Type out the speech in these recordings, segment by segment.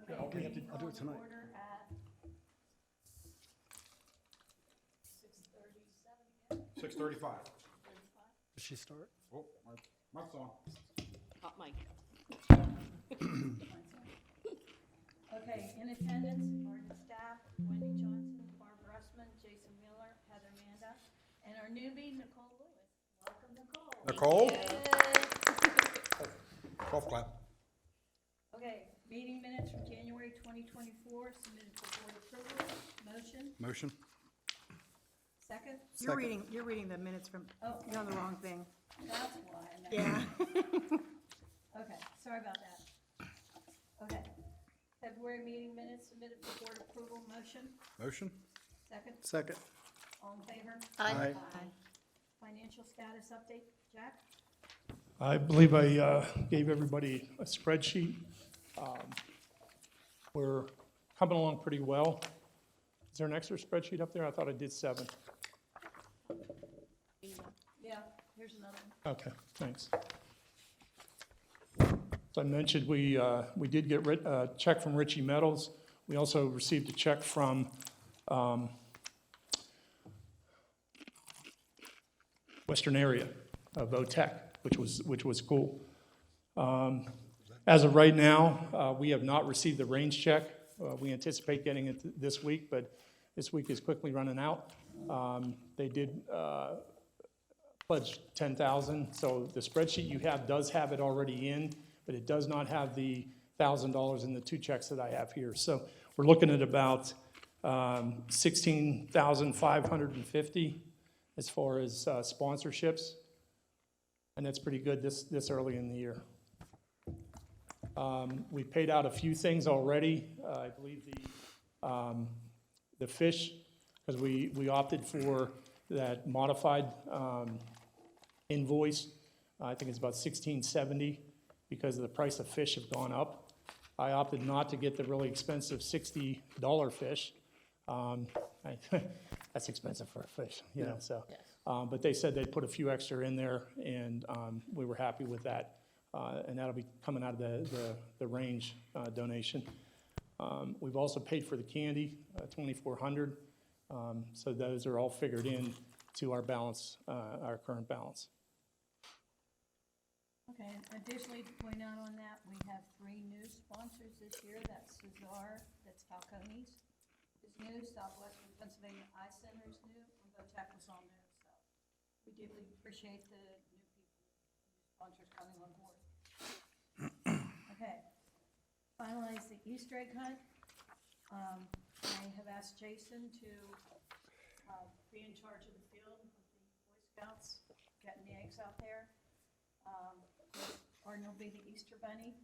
Yeah, I'll do it tonight. Order at 6:37 again. 6:35. Does she start? Oh, my song. Hot mic. Okay, in attendance are the staff, Wendy Johnson, Barb Russman, Jason Miller, Heather Manda, and our newbie, Nicole Lewis. Welcome, Nicole. Nicole? Golf clap. Okay, meeting minutes from January 2024, submitted for board approval. Motion, Motion? second? You're reading the minutes from, Oh, you're on the wrong thing. that's why. I Yeah. know. Okay, sorry about that. Okay, February meeting minutes submitted for board approval. Motion, Motion? second? Second. All in favor? Aye. Financial status update, Jack? I believe I gave everybody a spreadsheet. We're coming along pretty well. Is there an extra spreadsheet up there? I thought I did 7. Yeah, here's another one. Okay, thanks. So I mentioned we did get a check from Ritchie Metals. We also received a check from Western area of OTEC, which was cool. As of right now, we have not received the range check. We anticipate getting it this week, but this week is quickly running out. They did pledge 10,000, so the spreadsheet you have does have it already in, but it does not have the $1,000 in the 2 checks that I have here. So we're looking at about 16,550 as far as sponsorships, and that's pretty good this early in the year. We paid out a few things already. I believe the fish, because we opted for that modified invoice. I think it's about $16.70 because the price of fish have gone up. I opted not to get the really expensive $60 fish. That's expensive for a fish, you know, so. But they said they'd put a few extra in there, and we were happy with that. And that'll be coming out of the range donation. We've also paid for the candy, $2,400. So those are all figured in to our balance, our current balance. Okay, and additionally, to point out on that, we have 3 new sponsors this year. That's Cesar, that's Falcone's is new, Southwestern Pennsylvania Eye Center is new, and BOTAC was all new. So we deeply appreciate the new people, new sponsors coming on board. Okay, finalize the Easter egg hunt. I have asked Jason to be in charge of the field with the Boy Scouts, getting the eggs out there. Arden will be the Easter Bunny.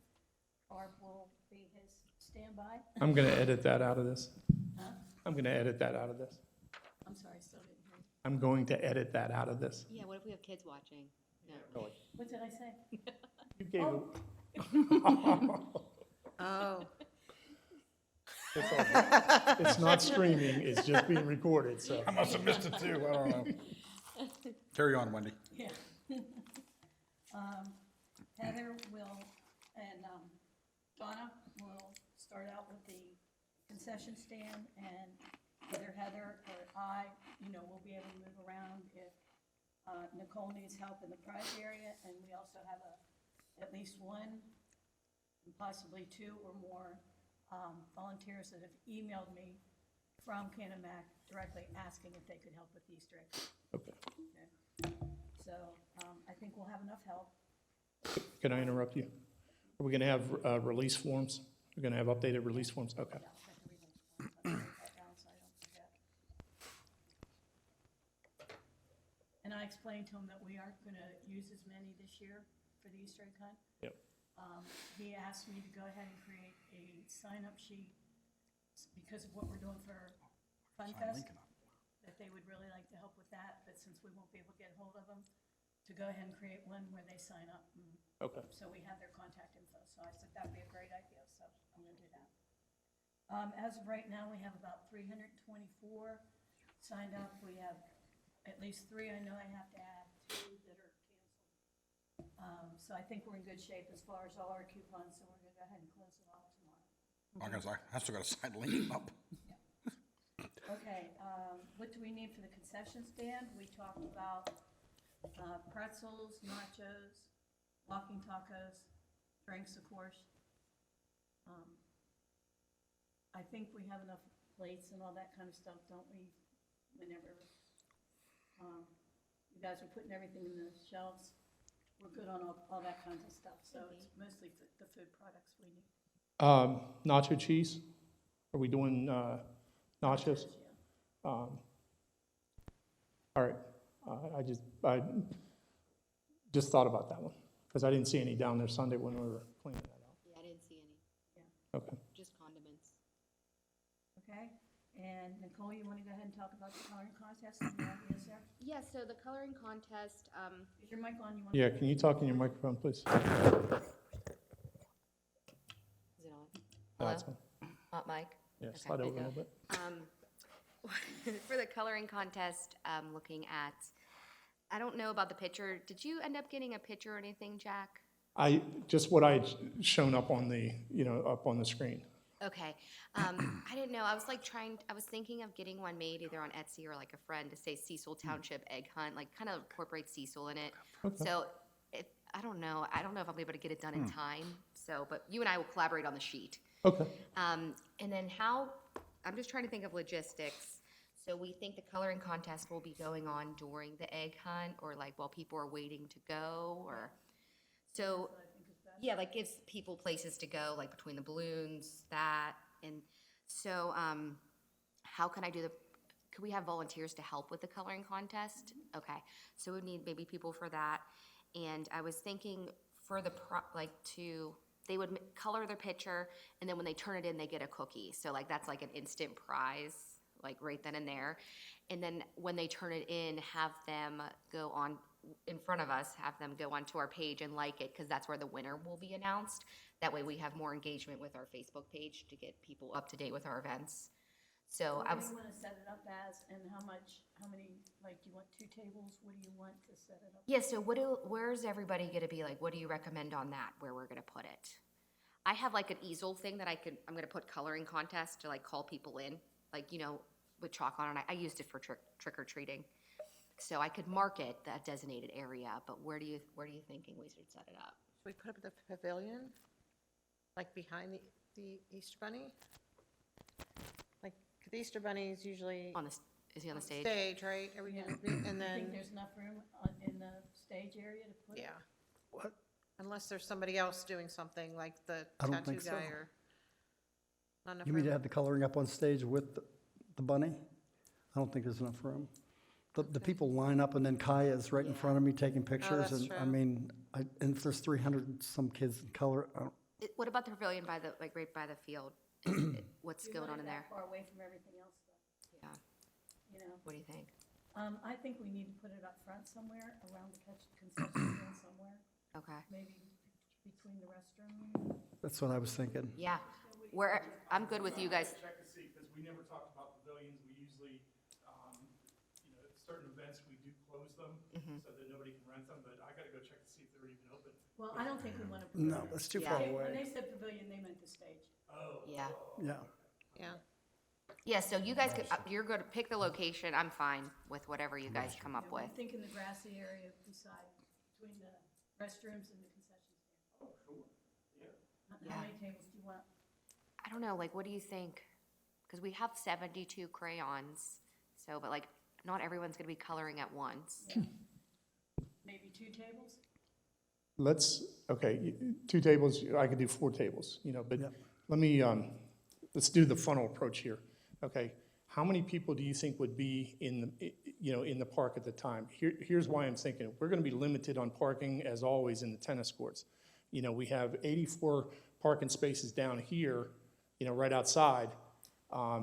Barb will be his standby. I'm going to edit that out of this. Huh? I'm going to edit that out of this. I'm sorry, still didn't hear you. I'm going to edit that out of this. Yeah, what if we have kids watching? No. What did I say? You gave Oh. Oh, it's not streaming, it's just being recorded, so. I must have missed it too, I don't know. Carry on, Wendy. Yeah. Heather will, and Donna will start out with the concession stand, and either Heather or I, will be able to move around if Nicole needs help in the prize area, and we also have at least 1, and possibly 2 or more volunteers that have emailed me from Canamac directly asking if they could help with the Easter eggs. Okay. Okay. So I think we'll have enough help. Can I interrupt you? Are we going to have release forms? We're going to have updated release forms? Okay. Yeah, I have to read them. I'll write that down so I don't forget. And I explained to him that we aren't going to use as many this year for the Easter egg hunt. Yep. He asked me to go ahead and create a sign-up sheet because of what we're doing for Fun Fest, that they would really like to help with that, but since we won't be able to get hold of them, to go ahead and create one where they sign up. Okay. So we have their contact info. So I said that'd be a great idea, so I'm gonna do that. As of right now, we have about 324 signed up. We have at least 3 I know I have to add, 2 that are canceled. So I think we're in good shape as far as all our coupons, so we're gonna go ahead and close it off tomorrow. I still gotta sign Lincoln up. Okay, what do we need for the concession stand? We talked about pretzels, nachos, walking tacos, drinks, of course. I think we have enough plates and all that kind of stuff, don't we? Whenever you guys are putting everything in the shelves, we're good on all that kinds of stuff. So it's mostly the food products we need. Nacho cheese? Are we doing nachos? Yeah. All right, I just thought about that one, because I didn't see any down there Sunday when we were cleaning that out. Yeah, I didn't see any, Okay. just condiments. Okay, and Nicole, you want to go ahead and talk about the coloring contest and the ideas there? Yeah, so the coloring contest, Is your mic on? You want? Yeah, can you talk in your microphone, please? is it on? That's Hello? one. Hot mic? Yeah, Okay. slide over a little bit. For the coloring contest, looking at, I don't know about the picture. Did you end up getting a picture or anything, Jack? Just what I shown up on the, up on the screen. Okay. I didn't know. I was like I was thinking of getting one made either on Etsy or like a friend to say Cecil Township Egg Hunt, like kind of incorporate Cecil in it. Okay. So I don't know if I'll be able to get it done in time. So, but you and I will collaborate on the sheet. Okay. And then I'm just trying to think of logistics. So we think the coloring contest will be going on during the egg hunt or like while people are waiting to go or, so, yeah, like gives people places to go, like between the balloons, that, and so, how can I could we have volunteers to help with the coloring contest? Okay, so we need maybe people for that. And I was thinking for they would color their picture, and then when they turn it in, they get a cookie. So like that's like an instant prize, like right then and there. And then when they turn it in, have them go on in front of us, have them go onto our page and like it, because that's where the winner will be announced. That way we have more engagement with our Facebook page to get people up to date with our events. So What I do was, you want to set it up as, and how many, like, do you want 2 tables? What do you want to set it up? yeah, so where's everybody gonna be, like, what do you recommend on that, where we're gonna put it? I have like an easel thing that I'm gonna put coloring contest to like call people in, like, with chalk on it. I used it for trick or treating. So I could market that designated area, but where do you thinking we should set it up? Should we put up the pavilion, like behind the Easter Bunny? Like, the Easter Bunny is usually Is he on the stage? stage, right? Are we Yeah. gonna and I think then, there's enough room in the stage area to put it? yeah, What? unless there's somebody else doing something, like the I don't tattoo think so. guy or. Not enough You mean to room? have the coloring up on stage with the bunny? I don't think there's enough room. The people line up and then Kaya is right in front of me taking pictures. that's And I true. mean, and if there's 300 and some kids in color, I don't- What about the pavilion right by the field? What's Do you going want on it in that there? far away from everything else, though? Yeah, what do you think? I think we need to put it up front somewhere, around the concession stand somewhere, Okay, maybe between the restroom. that's what I was thinking. yeah, I'm good with you guys. Check to see, because we never talked about pavilions. We usually, certain events, we do close them so that nobody can rent them, but I gotta go check to see if they're even open. Well, I don't think we want to. No, that's too far Yeah. When away. they said pavilion, they meant the stage. Yeah. Yeah. Yeah, Yeah, so you guys could, you're going to pick the location. I'm fine with whatever you guys come up Yeah, with. I'm thinking the grassy area beside, between the restrooms and the concession stand. Oh, sure, yeah. How Yeah. many tables do you want? I don't know, like, what do you think? Because we have 72 crayons, so, but like, not everyone's going to be coloring at once. Yeah. Maybe 2 tables? Okay, 2 tables, I could do 4 tables, but Yeah. let me, let's do the funnel approach here. Okay, how many people do you think would be in the park at the time? Here's why I'm thinking, we're gonna be limited on parking as always in the tennis courts. We have 84 parking spaces down here, right outside. Are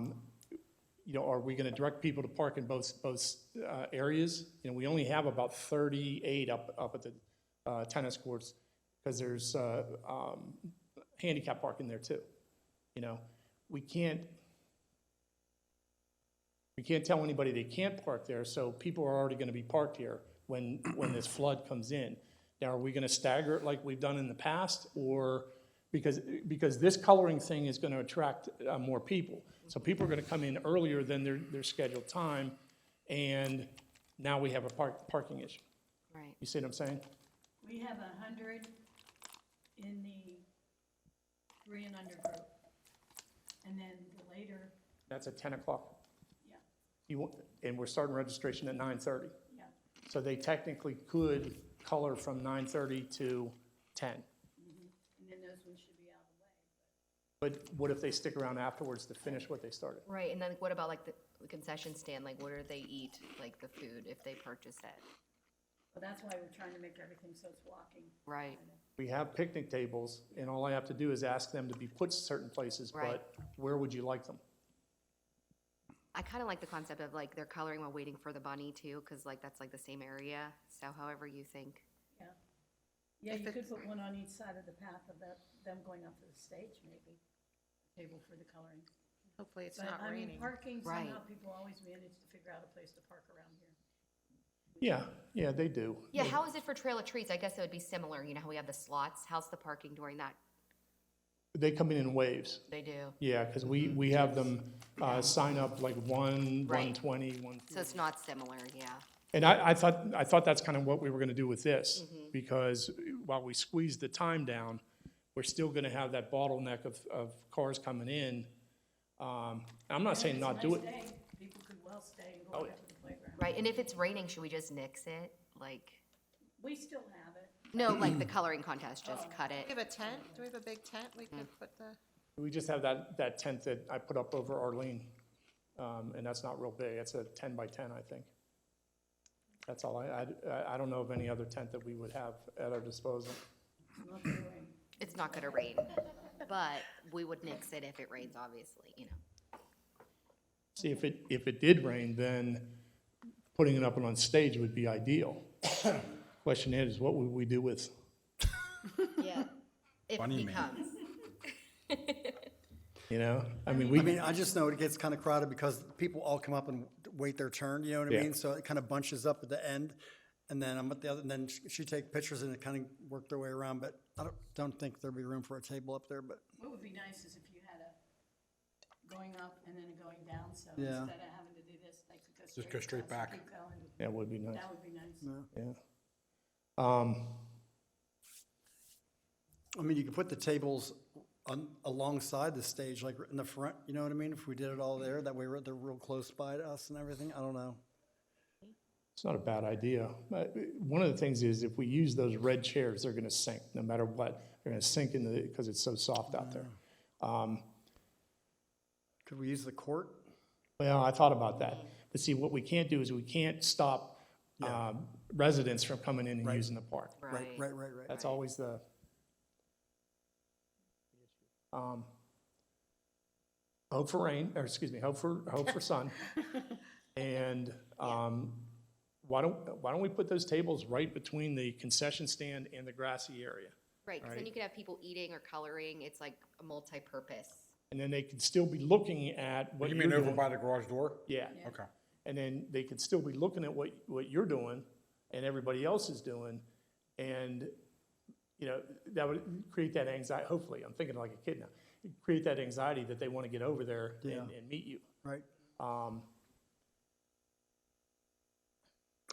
we gonna direct people to park in both areas? We only have about 38 up at the tennis courts, because there's handicap parking there too. We can't tell anybody they can't park there, so people are already gonna be parked here when this flood comes in. Now, are we gonna stagger it like we've done in the past, or because this coloring thing is gonna attract more people. So people are gonna come in earlier than their scheduled time, and now we have a parking issue. Right. You see what I'm saying? We have 100 in the 3 and under group. And then the later, That's at 10 o'clock. yeah, And we're starting registration at 9:30. yeah. So they technically could color from 9:30 to 10. And then those ones should be out of the way. But what if they stick around afterwards to finish what they started? Right, and then what about like the concession stand, like what do they eat, like the food, if they purchase it? But that's why we're trying to make everything so it's walking. Right, We have picnic tables, and all I have to do is ask them to be put certain places, Right. but where would you like them? I kind of like the concept of like they're coloring while waiting for the bunny too, because like that's like the same area, so however you think. Yeah. Yeah, If you could it's- put one on each side of the path of them going up to the stage, maybe. Table for the coloring. Hopefully it's But, not I mean, raining. parking, Right. somehow people always manage to figure out a place to park around here. Yeah, they do. Yeah, how is it for Trail of Treats? I guess it would be similar, you know how we have the slots, how's the parking during that? They come in waves. They do. Yeah, because we have them sign up like 1, Right. 120, 1. So it's not similar, yeah. And I thought that's kind of what we were gonna do with this, Mm-hmm. because while we squeeze the time down, we're still gonna have that bottleneck of cars coming in. I'm not saying not do it. If it's a nice day, people could well stay and Oh, go out to the playground. Right, and if it's raining, should we just nix it? Like, We still have it. no, like the coloring contest, just cut Do it. we have a tent? Do we have a big tent we could put the, We just have that tent that I put up over Arlene, and that's not real big. It's a 10 by 10, I think. That's all. I don't know of any other tent that we would have at our disposal. Not the rain. It's not gonna rain, but we would nix it if it rains, obviously, you know. See, if it did rain, then putting it up on stage would be ideal. Question is, what would we do with? Yeah. If Bunny he man. comes. You know, I mean, I mean, I just know it gets kind of crowded because people all come up and wait their turn, you know what I Yeah. mean? So it kind of bunches up at the end, and then I'm at the other, and then she take pictures and it kind of work their way around, but I don't think there'd be room for a table up there, but What would be nice is if you had a going up and then a going down, so Yeah. instead of having to do this, they could go straight. Just go straight across and back. keep going. that would be nice, That would be nice. yeah. I mean, you could put the tables alongside the stage, like in the front, you know what I mean? If we did it all there, that way they're real close by to us and everything, I don't know. It's not a bad idea. One of the things is if we use those red chairs, they're gonna sink, no matter what. They're gonna sink because it's so soft out there. Could we use the court? Well, I thought about that. But see, what we can't do is we can't stop residents from coming in and Right. using the park. Right. Right. That's always the. Hope for rain, or excuse me, hope for sun. And why don't we put those tables right between the concession stand and the grassy area? Right, because then Right. you could have people eating or coloring, it's like a multi-purpose. And then they could still be looking at what You you're mean over doing. by the garage door? Yeah. Okay. And then they could still be looking at what you're doing and everybody else is doing. And, you know, that would create that anxiety, hopefully, I'm thinking like a kid now, create that anxiety that they want to get over there Yeah. and meet you. Right. Um,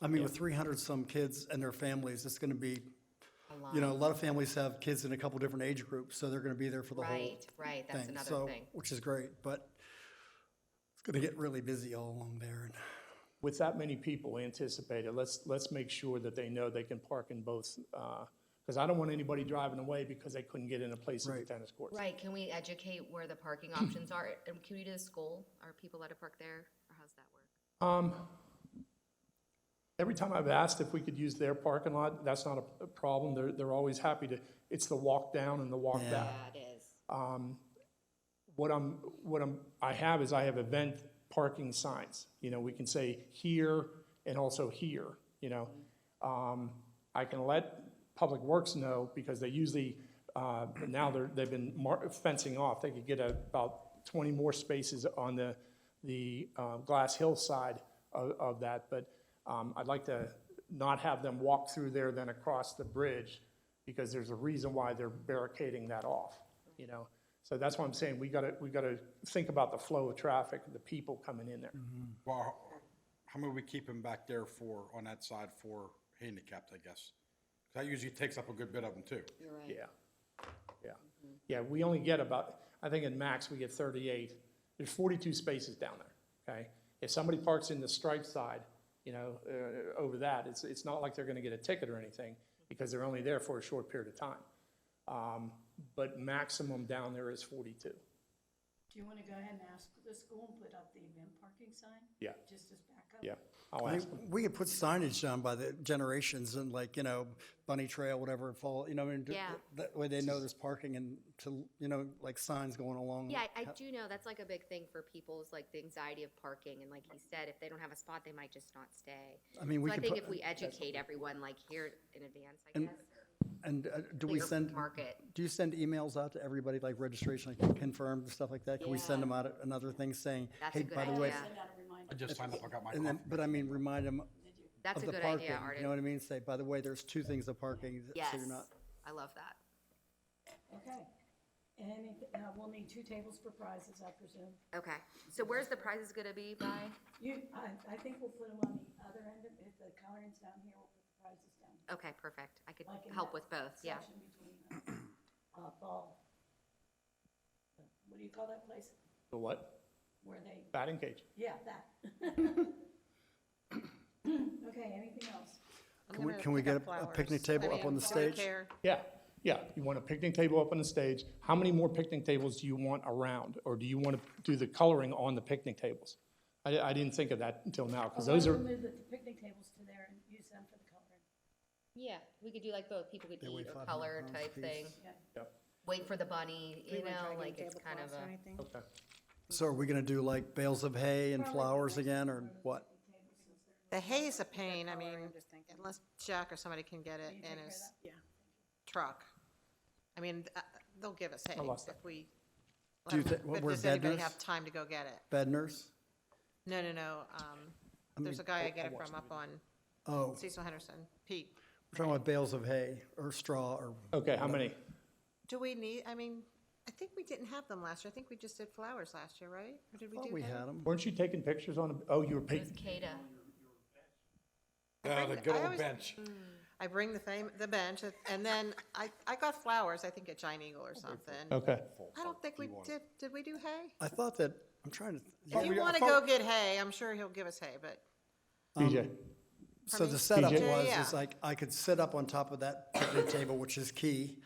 I mean, with 300 some kids and their families, it's gonna be, A lot. you know, a lot of families have kids in a couple different age groups, so they're gonna be there for the whole Right, that's thing. another So, thing. which is great, but it's gonna get really busy all along there. And With that many people anticipated, let's make sure that they know they can park in both, because I don't want anybody driving away because they couldn't get in a place at the Right. tennis courts. Right, can we educate where the parking options are? And can we do the school? Are people allowed to park there, or how's that work? Every time I've asked if we could use their parking lot, that's not a problem. They're always happy to, it's the walk down and the walk Yeah. back. That is. I have event parking signs. You know, we can say here and also here, you know. I can let Public Works know because they usually, now they've been fencing off. They could get about 20 more spaces on the Glass Hill side of that. But I'd like to not have them walk through there then across the bridge because there's a reason why they're barricading that off. you know? So that's why I'm saying we gotta think about the flow of traffic, the people coming in there. Well, how many we keeping back there for, on that side for handicapped, I guess? That usually takes up a good bit of them too. You're right. Yeah, yeah. Yeah, we only get about, I think in max, we get 38. There's 42 spaces down there, okay? If somebody parks in the stripe side, you know, over that, it's not like they're gonna get a ticket or anything, because they're only there for a short period of time. But maximum down there is 42. Do you want to go ahead and ask the school and put up the event parking sign? Yeah. Just as backup? Yeah, I'll I ask mean, them. we could put signage down by the generations and like, you know, Bunny Trail, whatever, fall, you know, I mean, Yeah. that way they know there's parking and to, you know, like signs going along. Yeah, I do know that's like a big thing for people is like the anxiety of parking. And like he said, if they don't have a spot, they might just not stay. I mean, we So I could think put, if we educate everyone like here in advance, I And guess. and do we clear send, market. do you send emails out to everybody, like registration, like confirmed, stuff like that? Can we send them out another thing saying, That's a hey, good by the way, idea. Send out a reminder. I just signed up, I got my and then, coffee. but I mean, remind them That's of a the good parking, idea, you know Arden. what I mean? Say, by the way, there's two things of parking, Yes, so you're not. I love that. Okay. And we'll need 2 tables for prizes, I presume. Okay, so where's the prizes gonna be by? I think we'll put them on the other end of, if the coloring's down here, we'll put the prizes down here. Okay, perfect. I could Like in help that with both, yeah. Section between, ball. What do you call that place? The what? Where they, Batting cage. yeah, that. Okay, anything else? I'm Can we- gonna can we pick get up a flowers. picnic table I up on the mean, do we stage? care? Yeah, yeah. You want a picnic table up on the stage. How many more picnic tables do you want around? Or do you want to do the coloring on the picnic tables? I didn't think of that until now, because those Why are, don't we move the picnic tables to there and use them for the coloring? Yeah, we could do like both. People could They weigh eat or 500 color pounds type apiece. thing. Yeah. Wait for the bunny, We you wanna try know, getting like it's kind of tablecloths or a, anything? okay. So are we gonna do like bales of hay and flowers again, or what? The hay's a pain, I mean, I'm just thinking. unless Jack or somebody can get it you in take care of his that? Yeah. truck. I mean, they'll give us hay lost that. if we. Do you thi- But we're does anybody bedners? have time to go get it? Bednars? No, no, no, there's a guy I get it from up on Oh, Cecil Henderson, Pete. we're talking about bales of hay or straw or, Okay, how many? Do we need, I mean, I think we didn't have them last year, I think we just did flowers last year, right? Or did we thought do we hay? had them. Weren't you taking pictures on, oh, you were it was painting? Cada. Yeah, the good I old always- bench. I bring the bench, and then I got flowers, I think at Giant Eagle or something. Okay. I don't think we did we do hay? I thought that, I'm trying to, Oh, If you we- I wanna thought- go get hay, I'm sure he'll give us hay, but, BJ, so the me? setup PJ? was, Yeah. is like, I could sit up on top of that picnic table, which is key,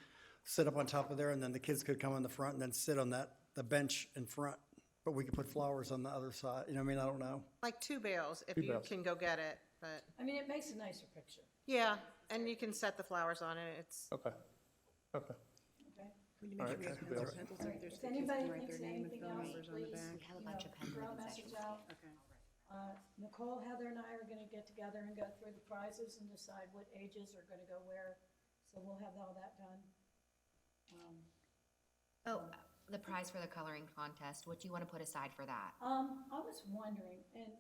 sit up on top of there, and then the kids could come in the front and then sit on that, the bench in front. But we could put flowers on the other side, you know what I mean? I don't know. like 2 bales, if 2 you bales. can go get it, but, I mean, it makes a nicer picture, yeah, and you can set the flowers on it, it's, okay, okay. okay? Will you All make right, sure we have two pencils bills. pencils All up right, there if so the kids anybody can write thinks their of name and anything phone else, numbers on the please, back? We have a you bunch know, of pen throw a ribbons, message actually. out. Okay. Nicole, Heather, and I are gonna get together and go through the prizes and decide what ages are gonna go where, so we'll have all that done. Oh, the prize for the coloring contest, what do you want to put aside for that? I was wondering, and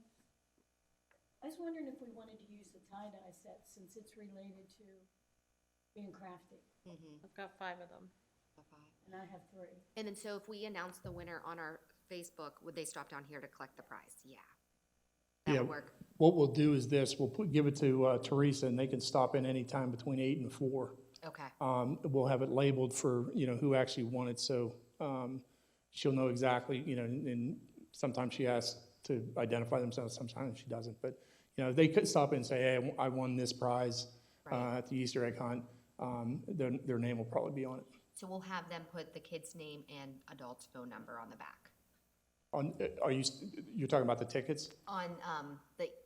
I was wondering if we wanted to use the tie-dye set, since it's related to being crafty, I've got 5 of them. and I have 3. And then so if we announce the winner on our Facebook, would they stop down here to collect the prize? Yeah. That Yeah. would work. What we'll do is this, give it to Teresa, and they can stop in anytime between 8 and 4. Okay. We'll have it labeled for, you know, who actually won it, so she'll know exactly, you know, and sometimes she asks to identify themselves, sometimes she doesn't. But, you know, they could stop in and say, hey, I won this prize Right. at the Easter egg hunt. Their name will probably be on it. So we'll have them put the kid's name and adult's phone number on the back. You're talking about the tickets? On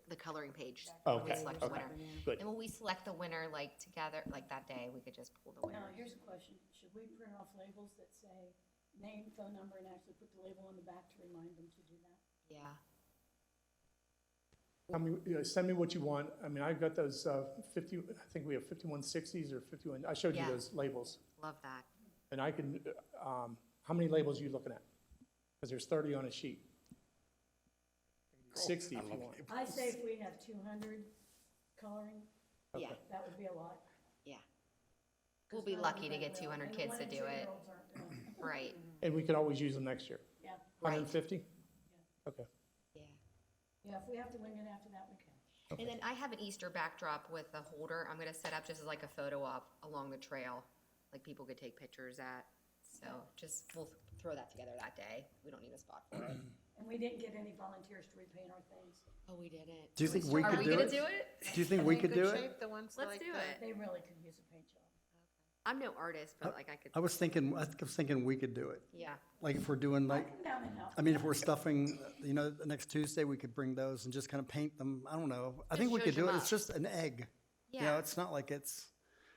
the coloring page. Oh, when we okay, select the okay. winner. Good. And when we select the winner, like together, like that day, we could just pull the winner. Now, here's a question, should we print off labels that say name, phone number, and actually put the label on the back to remind them to do that? Yeah. Send me what you want. I mean, I've got those 50, I think we have 5160s or 51, I showed you Yeah. those labels. Love that. And I can, how many labels are you looking at? Because there's 30 on a sheet. 60 if you want. I say if we have 200 coloring, Yeah, that would be a lot. yeah. We'll 'Cause be not lucky to everybody get will, 200 and the kids 1 to and do it. 2-year-olds aren't doing it. Right. And we could always use them next year. Yeah, 150? Okay. Yeah. yeah, if we have to wing it after that, we can. And then I have an Easter backdrop with a holder I'm gonna set up just as like a photo op along the trail, like people could take pictures at. So just, we'll throw that together that day. We don't need a spot for it. And we didn't get any volunteers to repaint our things. Oh, we didn't. Do you think we Are could we do gonna it? do it? Do you think we could do it? The ones Let's like do the- it. They really could use a paint job. I'm no artist, but like I could, I was thinking we could do it. yeah. Like if we're doing like, Come down and help. I mean, if we're stuffing, the next Tuesday, we could bring those and just kind of paint them. I don't know. I think we Just could zhuzh do it. them It's up. just an egg. Yeah. It's not like it's,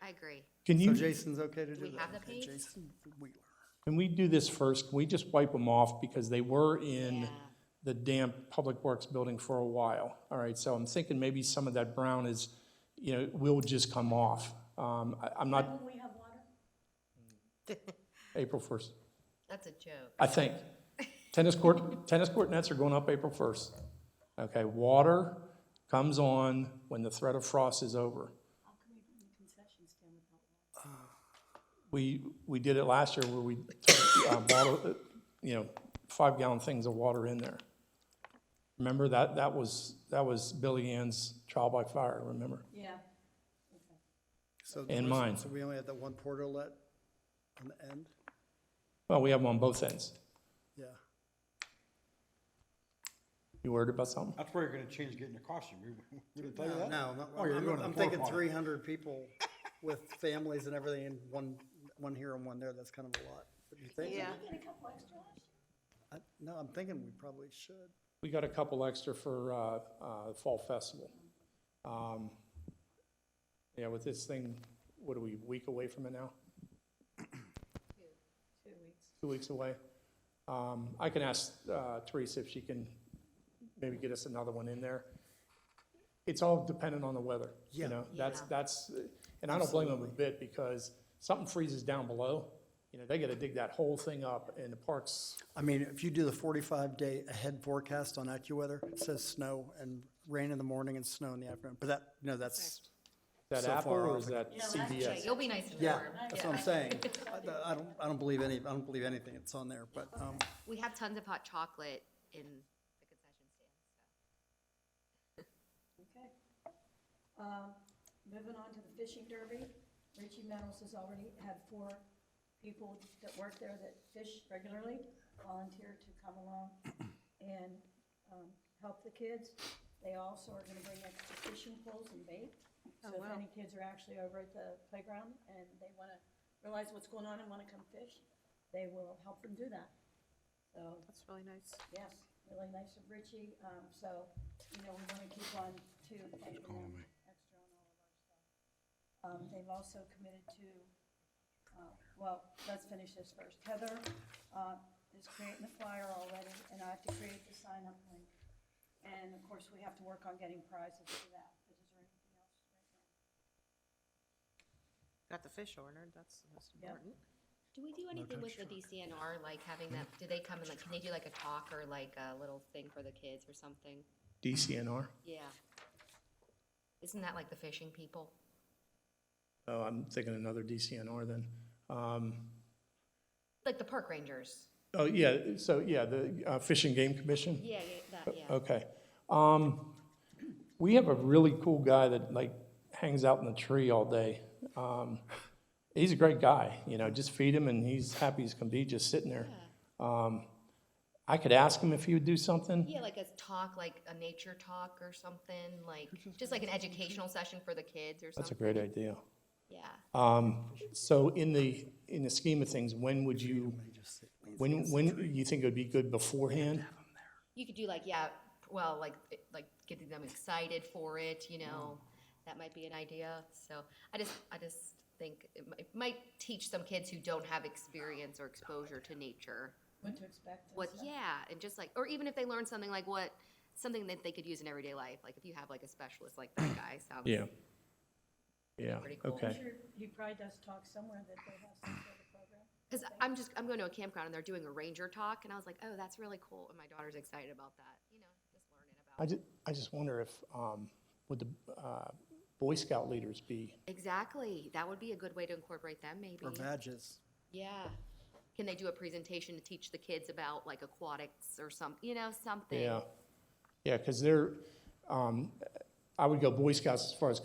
I agree. Can so you, Jason's okay to do that? we have the Okay, paints? Jason Wheeler. can we do this first? Can we just wipe them off because they were in Yeah. the damp Public Works building for a while? All right, so I'm thinking maybe some of that brown is, will just come off. I'm not, When we have water, April 1st. That's a joke. I think. Tennis court nets are going up April 1st. Okay, water comes on when the threat of frost is over. how can we bring the concession stand without water? We did it last year where we took bottle, 5-gallon things of water in there. Remember, that was Billy Ann's trial by fire, remember? Yeah. So And those- mine. So we only had that one portalet on the end? Well, we have them on both ends. Yeah. You worried about something? That's where you're gonna change getting your costume. We didn't tell you that? No, Oh, you're doing it I'm in thinking porta-potty. 300 people with families and everything, and one here and one there. That's kind of a lot. What do you think? Yeah. Did we get a couple extra last year? No, I'm thinking we probably should. We got a couple extra for Fall Festival. Yeah, with this thing, what are we, a week away from it now? 2 weeks. 2 weeks away. I can ask Teresa if she can maybe get us another one in there. It's all dependent on the weather, Yeah. that's, and I don't blame them a bit, because something freezes down below, they gotta dig that whole thing up, and the parks, I mean, if you do the 45-day ahead forecast on AccuWeather, it says snow and rain in the morning and snow in the afternoon. But that's, is that So Apple far or off. is that Yeah, last Yeah, CBS? you'll be nice and yeah, warm. that's what I'm saying. I don't believe anything that's on there, but, We have tons of hot chocolate in the concession stand, so. Okay. Moving on to the fishing derby. Richie Meadows has already had 4 people that work there that fish regularly, volunteer to come along and help the kids. They also are gonna bring extra fishing poles and bait. So if wow. any kids are actually over at the playground and they wanna realize what's going on and wanna come fish, they will help them do that. So, That's really nice. yes, really nice of Richie. So, we wanna keep on to thanking them extra on all of our stuff. They've also committed to, well, let's finish this first. Heather is creating the flyer already, and I have to create the sign-up link. And of course, we have to work on getting prizes for that. But is there anything else right Got the fish ordered, that's the most Yep. important. Do we do anything with the DCNR, like having them, do they come and like, can they do like a talk or like a little thing for the kids or something? DCNR? Yeah. Isn't that like the fishing people? Oh, I'm thinking another DCNR then. Like the park rangers? Oh, yeah, so, yeah, the Fish and Game Commission? Yeah, that, yeah. Okay. We have a really cool guy that like hangs out in the tree all day. He's a great guy, just feed him and he's happy as can be just sitting there. I could ask him if he would do something. Yeah, like a talk, like a nature talk or something, like, just like an educational session for the kids or That's a something. great idea. Yeah. So in the scheme of things, when would you, when you think it would be good beforehand? You could do like, yeah, well, like getting them excited for it, that might be an idea. So I just think it might teach some kids who don't have experience or exposure to nature. now? What to expect and What, stuff. yeah, and just like, or even if they learn something like something that they could use in everyday life, like if you have like a specialist like that guy, sounds Yeah. Yeah, pretty cool. I'm okay. sure he probably does talk somewhere that they have some sort of program. Because I'm going to a campground and they're doing a ranger talk, and I was like, oh, that's really cool, and my daughter's excited about that, just learning about. I just wonder if, would the Boy Scout leaders be, Exactly, that would be a good way to incorporate them, maybe. or badges. Yeah, can they do a presentation to teach the kids about like aquatics or something? Yeah, yeah, because they're, I would go Boy Scouts as far as,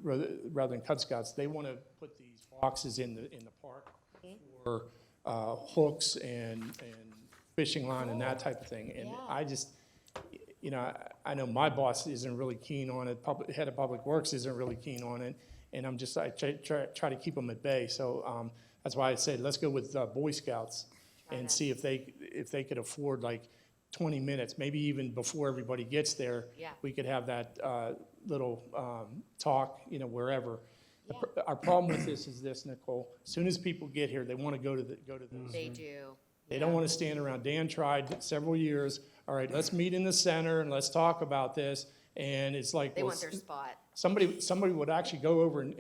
rather than Cub Scouts. They want to put these boxes in the park for hooks and fishing line and that type of thing. And Yeah. I just, I know my boss isn't really keen on it, head of Public Works isn't really keen on it, and I try to keep them at bay. So that's why I said, let's go with Boy Scouts and see if they could afford like 20 minutes, maybe even before everybody gets there. Yeah. We could have that little talk, wherever. Our problem with this is this, Nicole, as soon as people get here, they want to go to those. They do. They don't want to stand around. Dan tried several years, all right, let's meet in the center and let's talk about this. And it's like, They well, want their spot. somebody would actually go over and,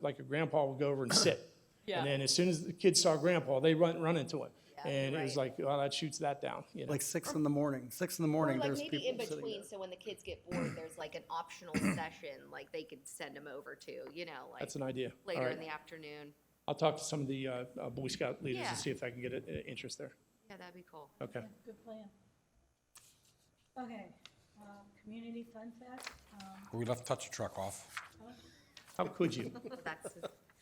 like a grandpa would go over and sit. Yeah. And then as soon as the kids saw grandpa, they run into him. Yeah, And it was right. like, well, that shoots that down, Like 6 in the morning. 6 in the Or morning, like there's maybe in people sitting between, there. so when the kids get bored, there's like an optional session, like they could send them over to, like That's an idea. All later right. in the afternoon. I'll talk to some of the Boy Scout leaders Yeah. and see if I can get interest there. Yeah, that'd be cool. Okay. Good plan. Okay, Community Fun Fest, We left Touch a Truck off. How could you? That's,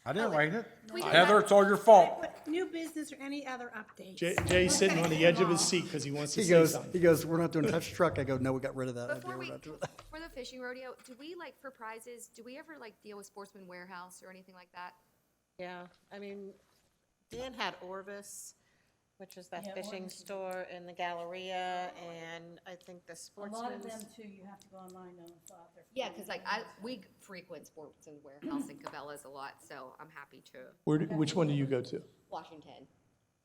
I didn't write it. We did Heather, that. it's all your fault. New business or any other updates? Jay's sitting on the edge of his seat because he wants to He say goes, something. we're not doing touch truck. I go, no, we got rid of that. Before idea. we, We're not doing that. for the fishing rodeo, do we like for prizes, do we ever like deal with Sportsman Warehouse or anything like that? Yeah, I mean, Dan had Orvis, which is that Yeah, fishing Orvis is- store in the Galleria, and I think the a lot of them Sportsman's. too, you have to go online though, and fill out their. Yeah, because like we frequent Sportsman Warehouse and Cabela's a lot, so I'm happy to. Which one do you go to? Washington.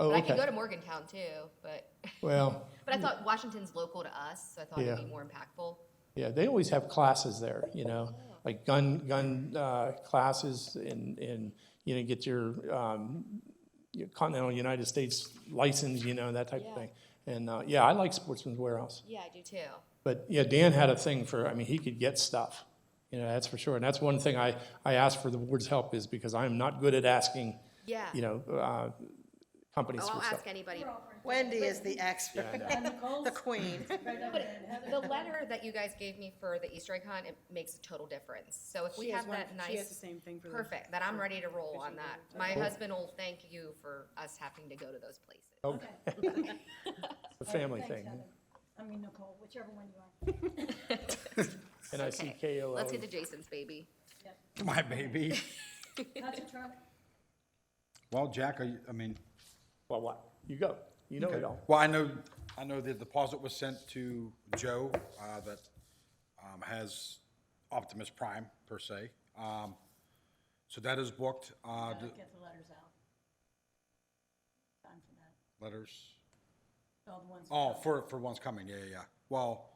Oh, But I can go okay. to Morgantown too, but, Well, but I thought Washington's local to us, so I thought it'd Yeah. be more impactful. yeah, they always have classes there, like gun classes and get your Continental United States license, that type of Yeah. thing. And, yeah, I like Sportsman's Warehouse. Yeah, I do too. But, yeah, Dan had a thing he could get stuff, that's for sure. And that's one thing I asked for the board's help is because I'm not good at asking, Yeah. companies Oh, for I'll stuff. ask anybody. Wendy is the expert, And Nicole's the queen. right over there, and Heather's The over there. letter that you guys gave me for the Easter egg hunt, it makes a total difference. So if we She has have one- that She has the nice, same thing for the. perfect, then I'm ready to roll on that. My husband will thank you for us having to go to those places. Okay, Okay. the family Thanks, thing. Heather. I mean Nicole, whichever one you are. And I see Okay, KOO. let's get to Jason's baby. My baby. Touch a truck, Well, Jack, I mean, Well, what? You go. You know it all. well, I know the deposit was sent to Joe, that, has Optimus Prime per se. So that is booked, gotta get the letters out. Time for that, letters. all the ones. Oh, for one's coming, yeah. Well,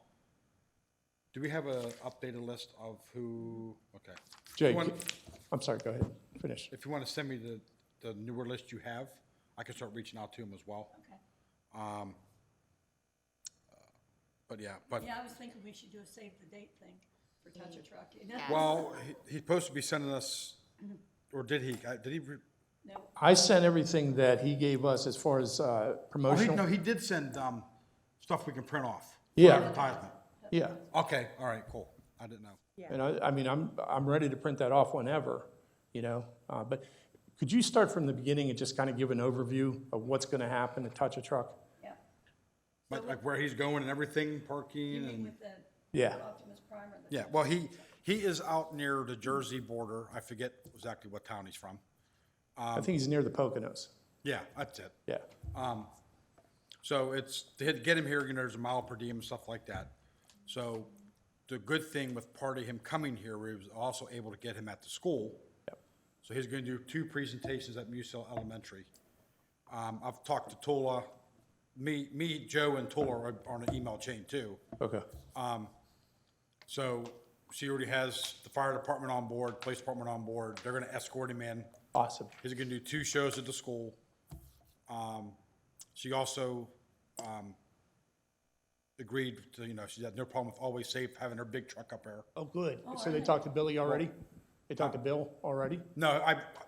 do we have a updated list of who, okay. Jay, If you want- I'm sorry, go ahead. Finish. If you want to send me the newer list you have, I can start reaching out to him as well. Okay, But yeah, yeah, I was thinking we should do a save the date thing for touch a truck, Yeah. well, he's supposed to be sending us, or did he? No, I sent everything that he gave us as far as No, promotional. he did send, stuff we can print off. for Yeah. Advertisement. Yeah, Okay, all right, cool. I didn't know. and I mean, I'm ready to print that off whenever, but could you start from the beginning and just kind of give an overview of what's going to happen at Touch a Truck? yeah. Like where he's going and everything, parking You mean and, with the Yeah, Optimus Prime or the? yeah, well, he is out near the Jersey border. I forget exactly what town he's from. I think he's near the Poconos. Yeah, that's it. Yeah, So it's, to get him here, there's a mile per diem and stuff like that. So the good thing with part of him coming here, we was also able to get him at the school. Yep. So he's gonna do 2 presentations at Musell Elementary. I've talked to Tula, me, Joe, and Tula are on an email chain too. okay. So she already has the fire department on board, police department on board. They're gonna escort him in. Awesome. He's gonna do 2 shows at the school. She also, agreed to, she had no problem with Always Safe having her big truck up there. Oh, good. So they talked to Billy already? You talked to Bill already? No,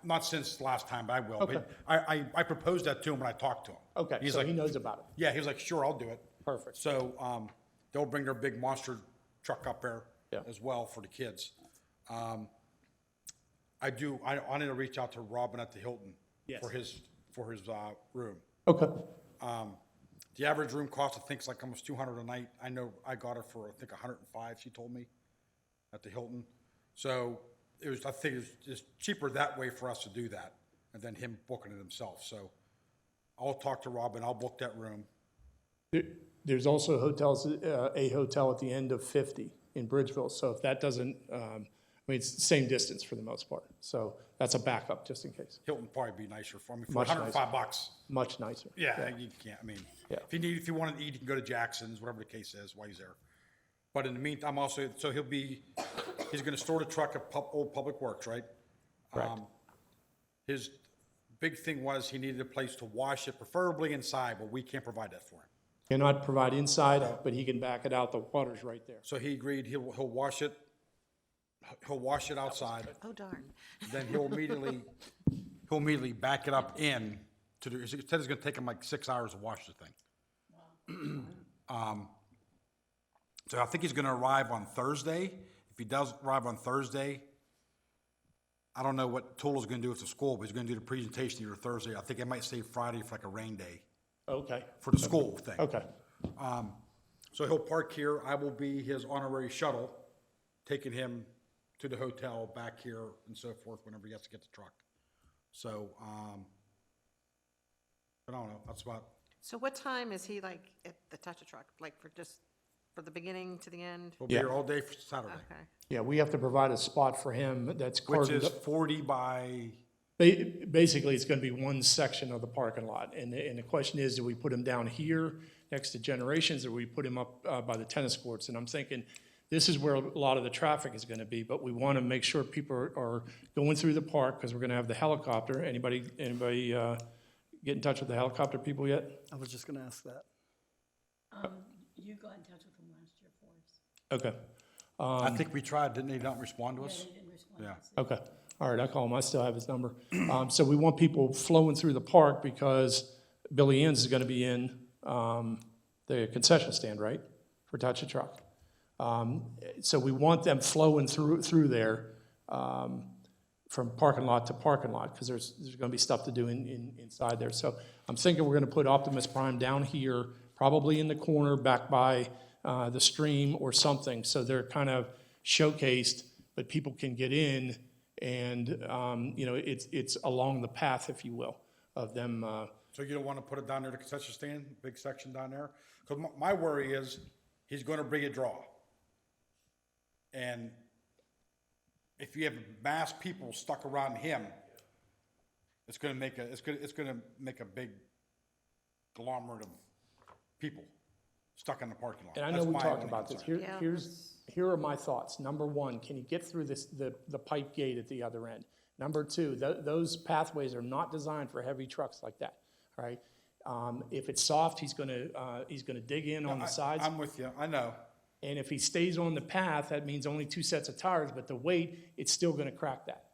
not since last time, but I will. Okay. I proposed that to him when I talked to him. Okay, He's so like, he knows about it. yeah, he was like, sure, I'll do it. Perfect. So, they'll bring their big monster truck up there Yeah. as well for the kids. I need to reach out to Robin at the Hilton Yes. for his room. Okay, The average room cost, I think, is like almost 200 a night. I know I got her for, I think, 105, she told me, at the Hilton. So I think it's just cheaper that way for us to do that, and then him booking it himself. So I'll talk to Robin, I'll book that room. there's also hotels, a hotel at the end of 50 in Bridgeville, so if that doesn't, I mean, it's the same distance for the most part, so that's a backup, just in case. Hilton would probably be nicer for me, for Much 105 bucks. Much nicer. Yeah, you can't, I mean, Yeah. if you want to eat, you can go to Jackson's, whatever the case is, while he's there. But in the meantime, also, so he's gonna store the truck at Old Public Works, right? Correct. His big thing was he needed a place to wash it, preferably inside, but we can't provide that for him. Cannot provide inside, but he can back it out, the water's right there. So he agreed he'll wash it outside, Oh, darn. then he'll immediately back it up in to the, he said it's gonna take him like 6 hours to wash the thing. So I think he's gonna arrive on Thursday. If he does arrive on Thursday, I don't know what Tula's gonna do with the school, but he's gonna do the presentation either Thursday. I think I might save Friday for like a rain day Okay, for the school thing. okay, So he'll park here. I will be his honorary shuttle, taking him to the hotel back here and so forth whenever he has to get the truck. So, but I don't know, that's about, So what time is he like at the touch a truck, like for the beginning to the end? we'll be Yeah. here all day for Saturday, Okay. yeah, we have to provide a spot for him that's which carved. is 40 by, Basically, it's gonna be one section of the parking lot, and the question is, do we put him down here next to Generations, or we put him up by the tennis courts? And I'm thinking, this is where a lot of the traffic is gonna be, but we wanna make sure people are going through the park, because we're gonna have the helicopter. Anybody get in touch with the helicopter people yet? I was just gonna ask that. You got in touch with them last year for us. Okay, I think we tried, didn't they not respond to us? They didn't respond. Yeah. okay, all right, I call him, I still have his number. So we want people flowing through the park, because Billy Ann's is gonna be in the concession stand, right, for Touch a Truck. So we want them flowing through there from parking lot to parking lot, because there's gonna be stuff to do inside there. So I'm thinking we're gonna put Optimus Prime down here, probably in the corner back by the stream or something, so they're kind of showcased, but people can get in, and, you know, it's along the path, if you will, of them, So you don't want to put it down there, the concession stand, big section down there? Because my worry is, he's going to bring a draw. And if you have mass people stuck around him, it's going to make a big conglomerate of people stuck in the parking lot. and I know That's we my talked only about this. concern. Yeah. Here are my thoughts. Number one, can you get through the pipe gate at the other end? Number two, those pathways are not designed for heavy trucks like that, all right? If it's soft, he's gonna dig in on the sides. I'm with you, I know. And if he stays on the path, that means only 2 sets of tires, but the weight, it's still gonna crack that.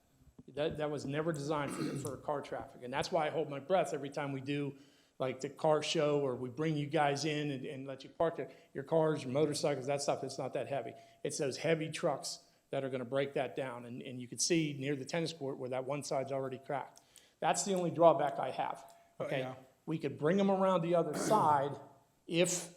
That was never designed for car traffic, and that's why I hold my breath every time we do, like, the car show, or we bring you guys in and let you park your cars, your motorcycles, that stuff, it's not that heavy. It's those heavy trucks that are gonna break that down, and you can see near the tennis court where that one side's already cracked. That's the only drawback I have, okay? yeah. We could bring them around the other side if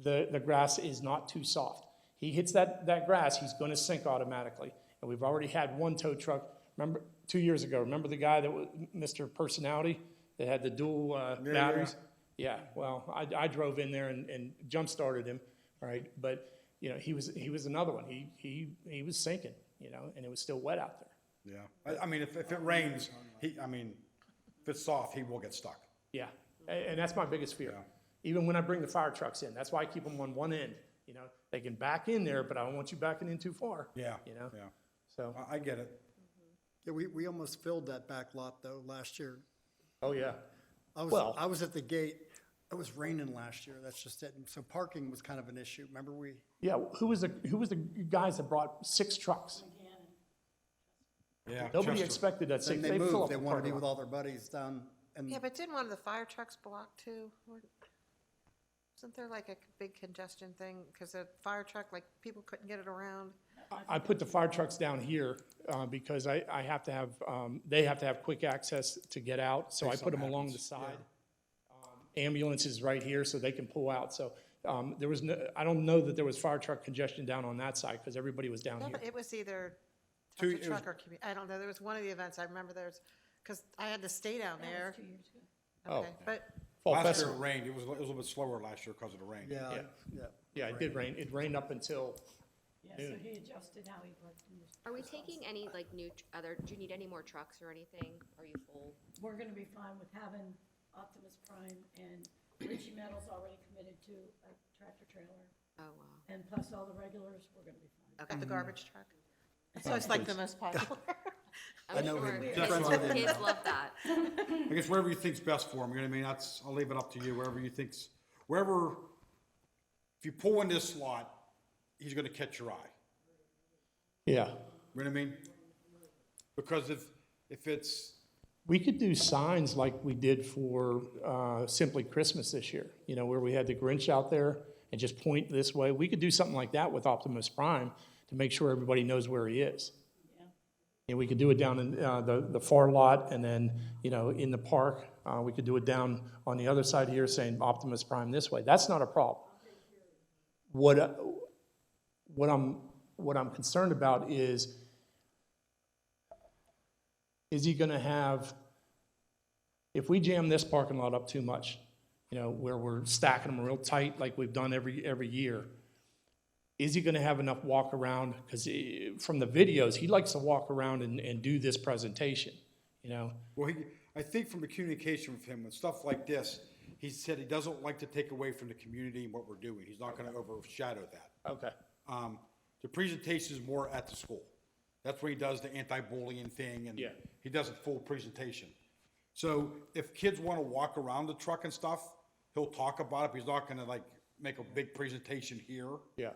the grass is not too soft. He hits that grass, he's gonna sink automatically. And we've already had one tow truck, remember, 2 years ago, remember the guy that was Mr. Personality, that had the dual batteries? Yeah, well, I drove in there and jump-started him, all right? But, you know, he was another one. He was sinking, you know, and it was still wet out there. Yeah, I mean, if it rains, if it's soft, he will get stuck. Yeah, and that's my biggest fear. Yeah. Even when I bring the fire trucks in, that's why I keep them on one end, you know? They can back in there, but I don't want you backing in too far. Yeah, You know? yeah. So, I get it. Yeah, we almost filled that back lot though last year. oh, yeah. I was at the gate, it was raining last year, that's just it. And so parking was kind of an issue, remember we, Yeah, who was the guys that brought 6 trucks? Yeah. Nobody Chester. expected that. Then They they fill move, up they the want to be parking with lot. all their buddies down and. Yeah, but didn't one of the fire trucks block too? Wasn't there like a big congestion thing? Because the fire truck, like, people couldn't get it around? I put the fire trucks down here because I have to have, they have to have quick access to get out, so I put them along the side. Ambulance is right here, so they can pull out, so there was no, I don't know that there was fire truck congestion down on that side, because everybody was down No, here. but it was either Two- touch a it was- truck or community, I don't know, there was one of the events, I remember there's, because I had to stay down That there. was 2 years ago. Okay, but, Fall Last year festival. it rained. It was a little bit slower last year because of the rain. Yeah, Yeah. yeah. Yeah, it did rain. It rained up until, Yeah, so he adjusted how he worked in his. Are we taking any, like, new, do you need any more trucks or anything? Are you full? We're gonna be fine with having Optimus Prime, and Richie Metal's already committed to a tractor trailer, Oh, wow. and plus all the regulars, we're gonna be fine. and the garbage truck. So it's like the most popular. Oh, I know sure him. Kids Friends with him. kids love that. I guess wherever you think's best for him, you know what I mean? That's, I'll leave it up to you, wherever you think's, wherever, if you pull in this slot, he's gonna catch your eye. yeah. You know what I mean? Because if it's, We could do signs like we did for Simply Christmas this year, you know, where we had the Grinch out there and just point this way. We could do something like that with Optimus Prime to make sure everybody knows where he is. And we could do it down in the far lot, and then, you know, in the park. We could do it down on the other side here saying Optimus Prime this way. That's not a problem. What I'm concerned about is he gonna have, if we jam this parking lot up too much, you know, where we're stacking them real tight like we've done every year, is he gonna have enough walk around? Because from the videos, he likes to walk around and do this presentation, you know? well, I think from the communication with him and stuff like this, he said he doesn't like to take away from the community and what we're doing. He's not gonna overshadow that. Okay, The presentation is more at the school. That's where he does the anti-bullying thing, and Yeah. he does a full presentation. So if kids want to walk around the truck and stuff, he'll talk about it, but he's not gonna like make a big presentation here. yeah,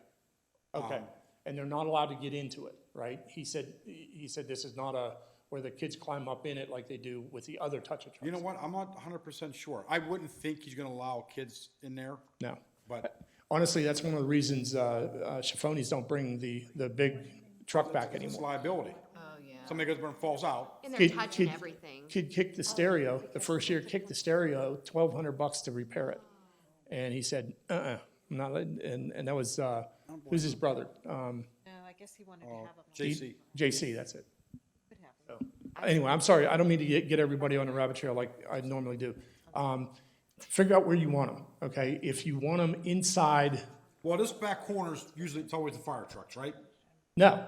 okay. And they're not allowed to get into it, right? He said this is not where the kids climb up in it like they do with the other touch-a trucks. You know what? I'm not 100% sure. I wouldn't think he's gonna allow kids in there, No. but Honestly, that's one of the reasons Chiffonis don't bring the big truck back it's anymore. liability. Oh, yeah. Somebody goes there and falls out. And Kid- they're touching kid- everything. Kid kicked the stereo, the first year kicked the stereo, $1,200 to repair it. And he said, I'm not letting, and that was, who's his brother? No, I guess he wanted to have them. JC. JC, that's it. Could happen. Anyway, I'm sorry, I don't mean to get everybody on a rabbit trail like I normally do. Figure out where you want them, okay? If you want them inside, Well, this back corner's usually, it's always the fire trucks, right? no,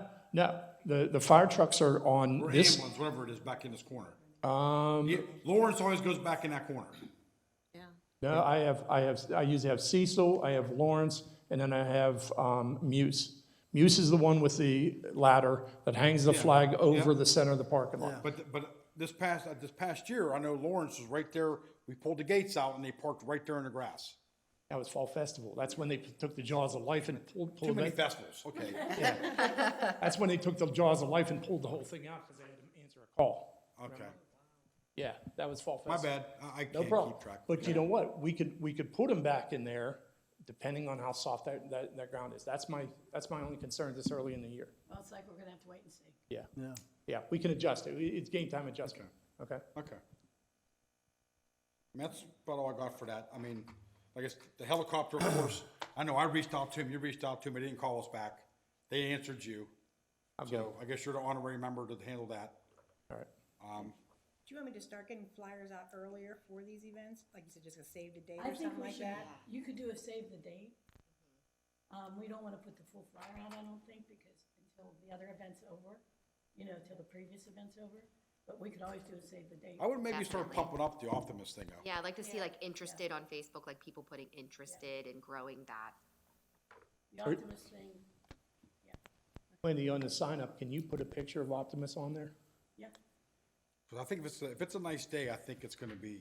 the fire trucks are on Or this, ambulance, whatever it is, back in this corner. Yeah, Lawrence always goes back in that corner. Yeah. no, I usually have Cecil, I have Lawrence, and then I have Muse. Muse is the one with the ladder that hangs the flag over the center of the parking lot. But this past year, I know Lawrence was right there. We pulled the gates out and they parked right there in the grass. That was Fall Festival. That's when they took the jaws of life and Too pulled many it. festivals, okay. That's when they took the jaws of life and pulled the whole thing out because they had to answer a call. Okay. Yeah, that was Fall My Festival. bad. I No can't problem. keep track. But you know what? We could put them back in there depending on how soft that ground is. That's my only concern this early in the year. Well, it's like we're gonna have to wait and see. Yeah, Yeah. yeah, we can adjust it. It's game time adjustment. Okay? Okay. And that's about all I got for that. I mean, I guess the helicopter, of course, I know I reached out to him, you reached out to him, they didn't call us back. They answered you. So I guess you're the honorary member to handle that. All right. Do you want me to start getting flyers out earlier for these events? Like you said, just a save the date I or think something we like should, that? you could do a save the date. We don't wanna put the full flyer out, I don't think, because until the other event's over, you know, till the previous event's over, but we could always do a save the date. I would maybe start Definitely. pumping up the Optimus thing though. Yeah, I'd like to see like interested on Facebook, like people putting interested and growing that. The Optimus thing, Wendy, on the sign up, can you put a picture of Optimus on there? yeah, Because I think if it's a nice day, I think it's gonna be,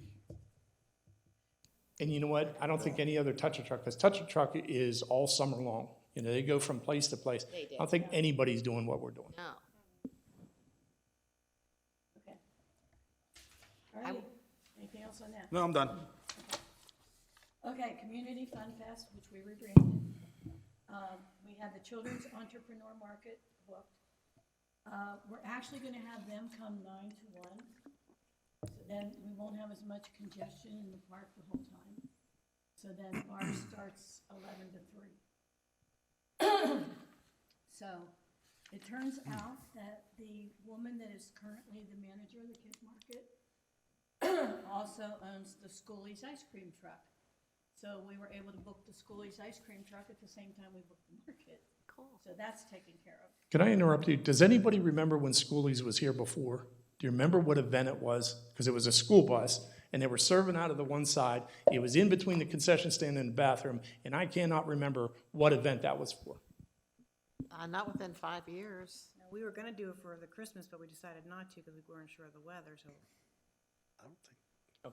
And you know what? I don't think any other touch-a truck, because touch-a-truck is all summer long. You know, they go from place to place. They do. I don't think anybody's doing what we're doing. No. No, I'm done. Okay, Community Fun Fest, which we rebranded. We have the Children's Entrepreneur Market booked. We're actually gonna have them come 9 to 1. So then we won't have as much congestion in the park the whole time. So then ours starts 11 to 3. So it turns out that the woman that is currently the manager of the kids market also owns the Schoolie's ice cream truck. So we were able to book the Schoolie's ice cream truck at the same time we booked the market. Cool. So that's taken care of. Can I interrupt you? Does anybody remember when Schoolies was here before? Do you remember what event it was? Because it was a school bus, and they were serving out of the one side. It was in between the concession stand and the bathroom, and I cannot remember what event that was for. Not within 5 years. Now, we were gonna do it for the Christmas, but we decided not to because we weren't sure of the weather, so. I don't think.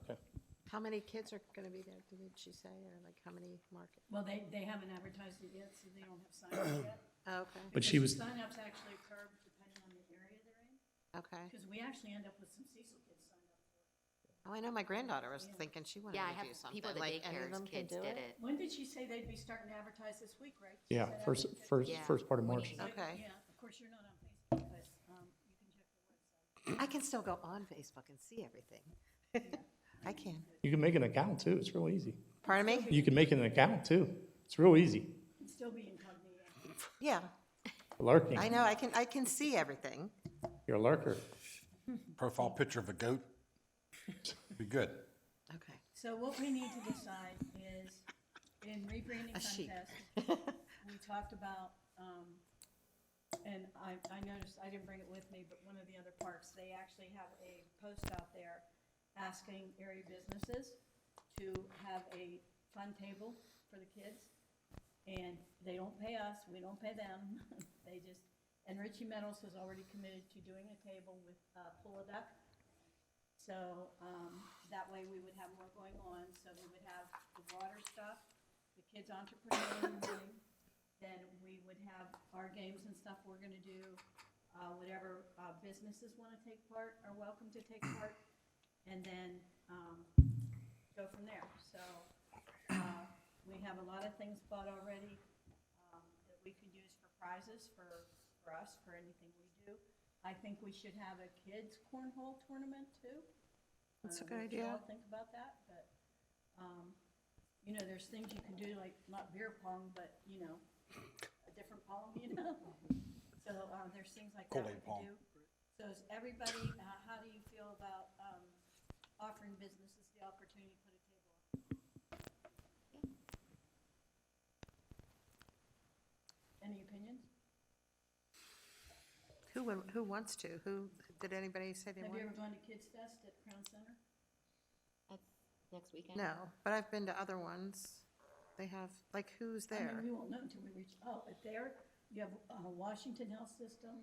Okay. How many kids are gonna be there, did she say, or like how many market? Well, they haven't advertised it yet, so they don't have sign-ups yet. Oh, okay, But she was, Sign-ups actually occur depending on the area they're in, okay. because we actually end up with some Cecil kids signed up for it. Oh, I know my granddaughter was thinking she wanted Yeah, I to have do something. people at the Like, any of daycare's them can kids do did it. When did she say they'd be starting to advertise this week, right? She yeah, said first, after the first, Yeah. first part of We March. need to- Okay. Yeah, of course, you're not on Facebook, but you can check the website. I can still go on Facebook and see everything. I can. You can make an account too, it's real easy. Pardon me? You can make an account too, it's real easy. And still be incognito. Yeah, Lurking, I know, I can see everything. you're a lurker. Profile picture of a goat. Be good. Okay. So what we need to decide is, in rebranding A sheep. contest, we talked about, and I noticed, I didn't bring it with me, but one of the other parks, they actually have a post out there asking area businesses to have a fun table for the kids. And they don't pay us, we don't pay them, they just, and Richie Meadows has already committed to doing a table with pull-a-duck. So, that way we would have more going on, so we would have the water stuff, the kids entrepreneur meeting, then we would have our games and stuff we're gonna do, whatever, businesses wanna take part, are welcome to take part, and then, go from there, so, we have a lot of things bought already, that we could use for prizes for us, for anything we do. I think we should have a kids cornhole tournament too. That's a What good you idea. all think about that, but, you know, there's things you can do, like, not beer pong, but, you know, a different pong, you know? So, there's things like that we Kool-Aid pong. can do. So is everybody, how do you feel about, offering businesses the opportunity to put a table up? Any opinions? Who wants to? Did anybody say they Have you wanted? ever gone to Kids Fest at Crown Center? That's next weekend? No, but I've been to other ones. They have, like, who's I there? mean, we won't know until we reach, at there, you have, Washington Health System,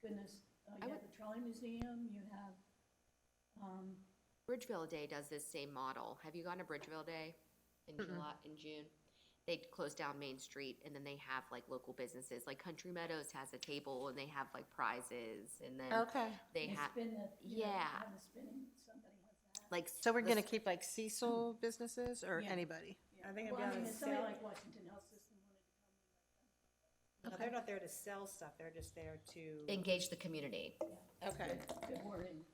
goodness, you have the Trolley Museum, you have, Bridgeville Day does this same model. Have you gone to Bridgeville Day in June? They close down Main Street and then they have like local businesses, like Country Meadows has a table and they have like prizes and then Okay. they they have, spin the, you know, Yeah. have the spinning, somebody has that. like. So we're gonna this- keep like Cecil businesses or Yeah. anybody? Yeah. Are they gonna Well, be I able mean, to if somebody sell- like Washington Health System wanted to come in, No, they're not there to sell stuff, they're just there to. Engage the community, Okay. good wording.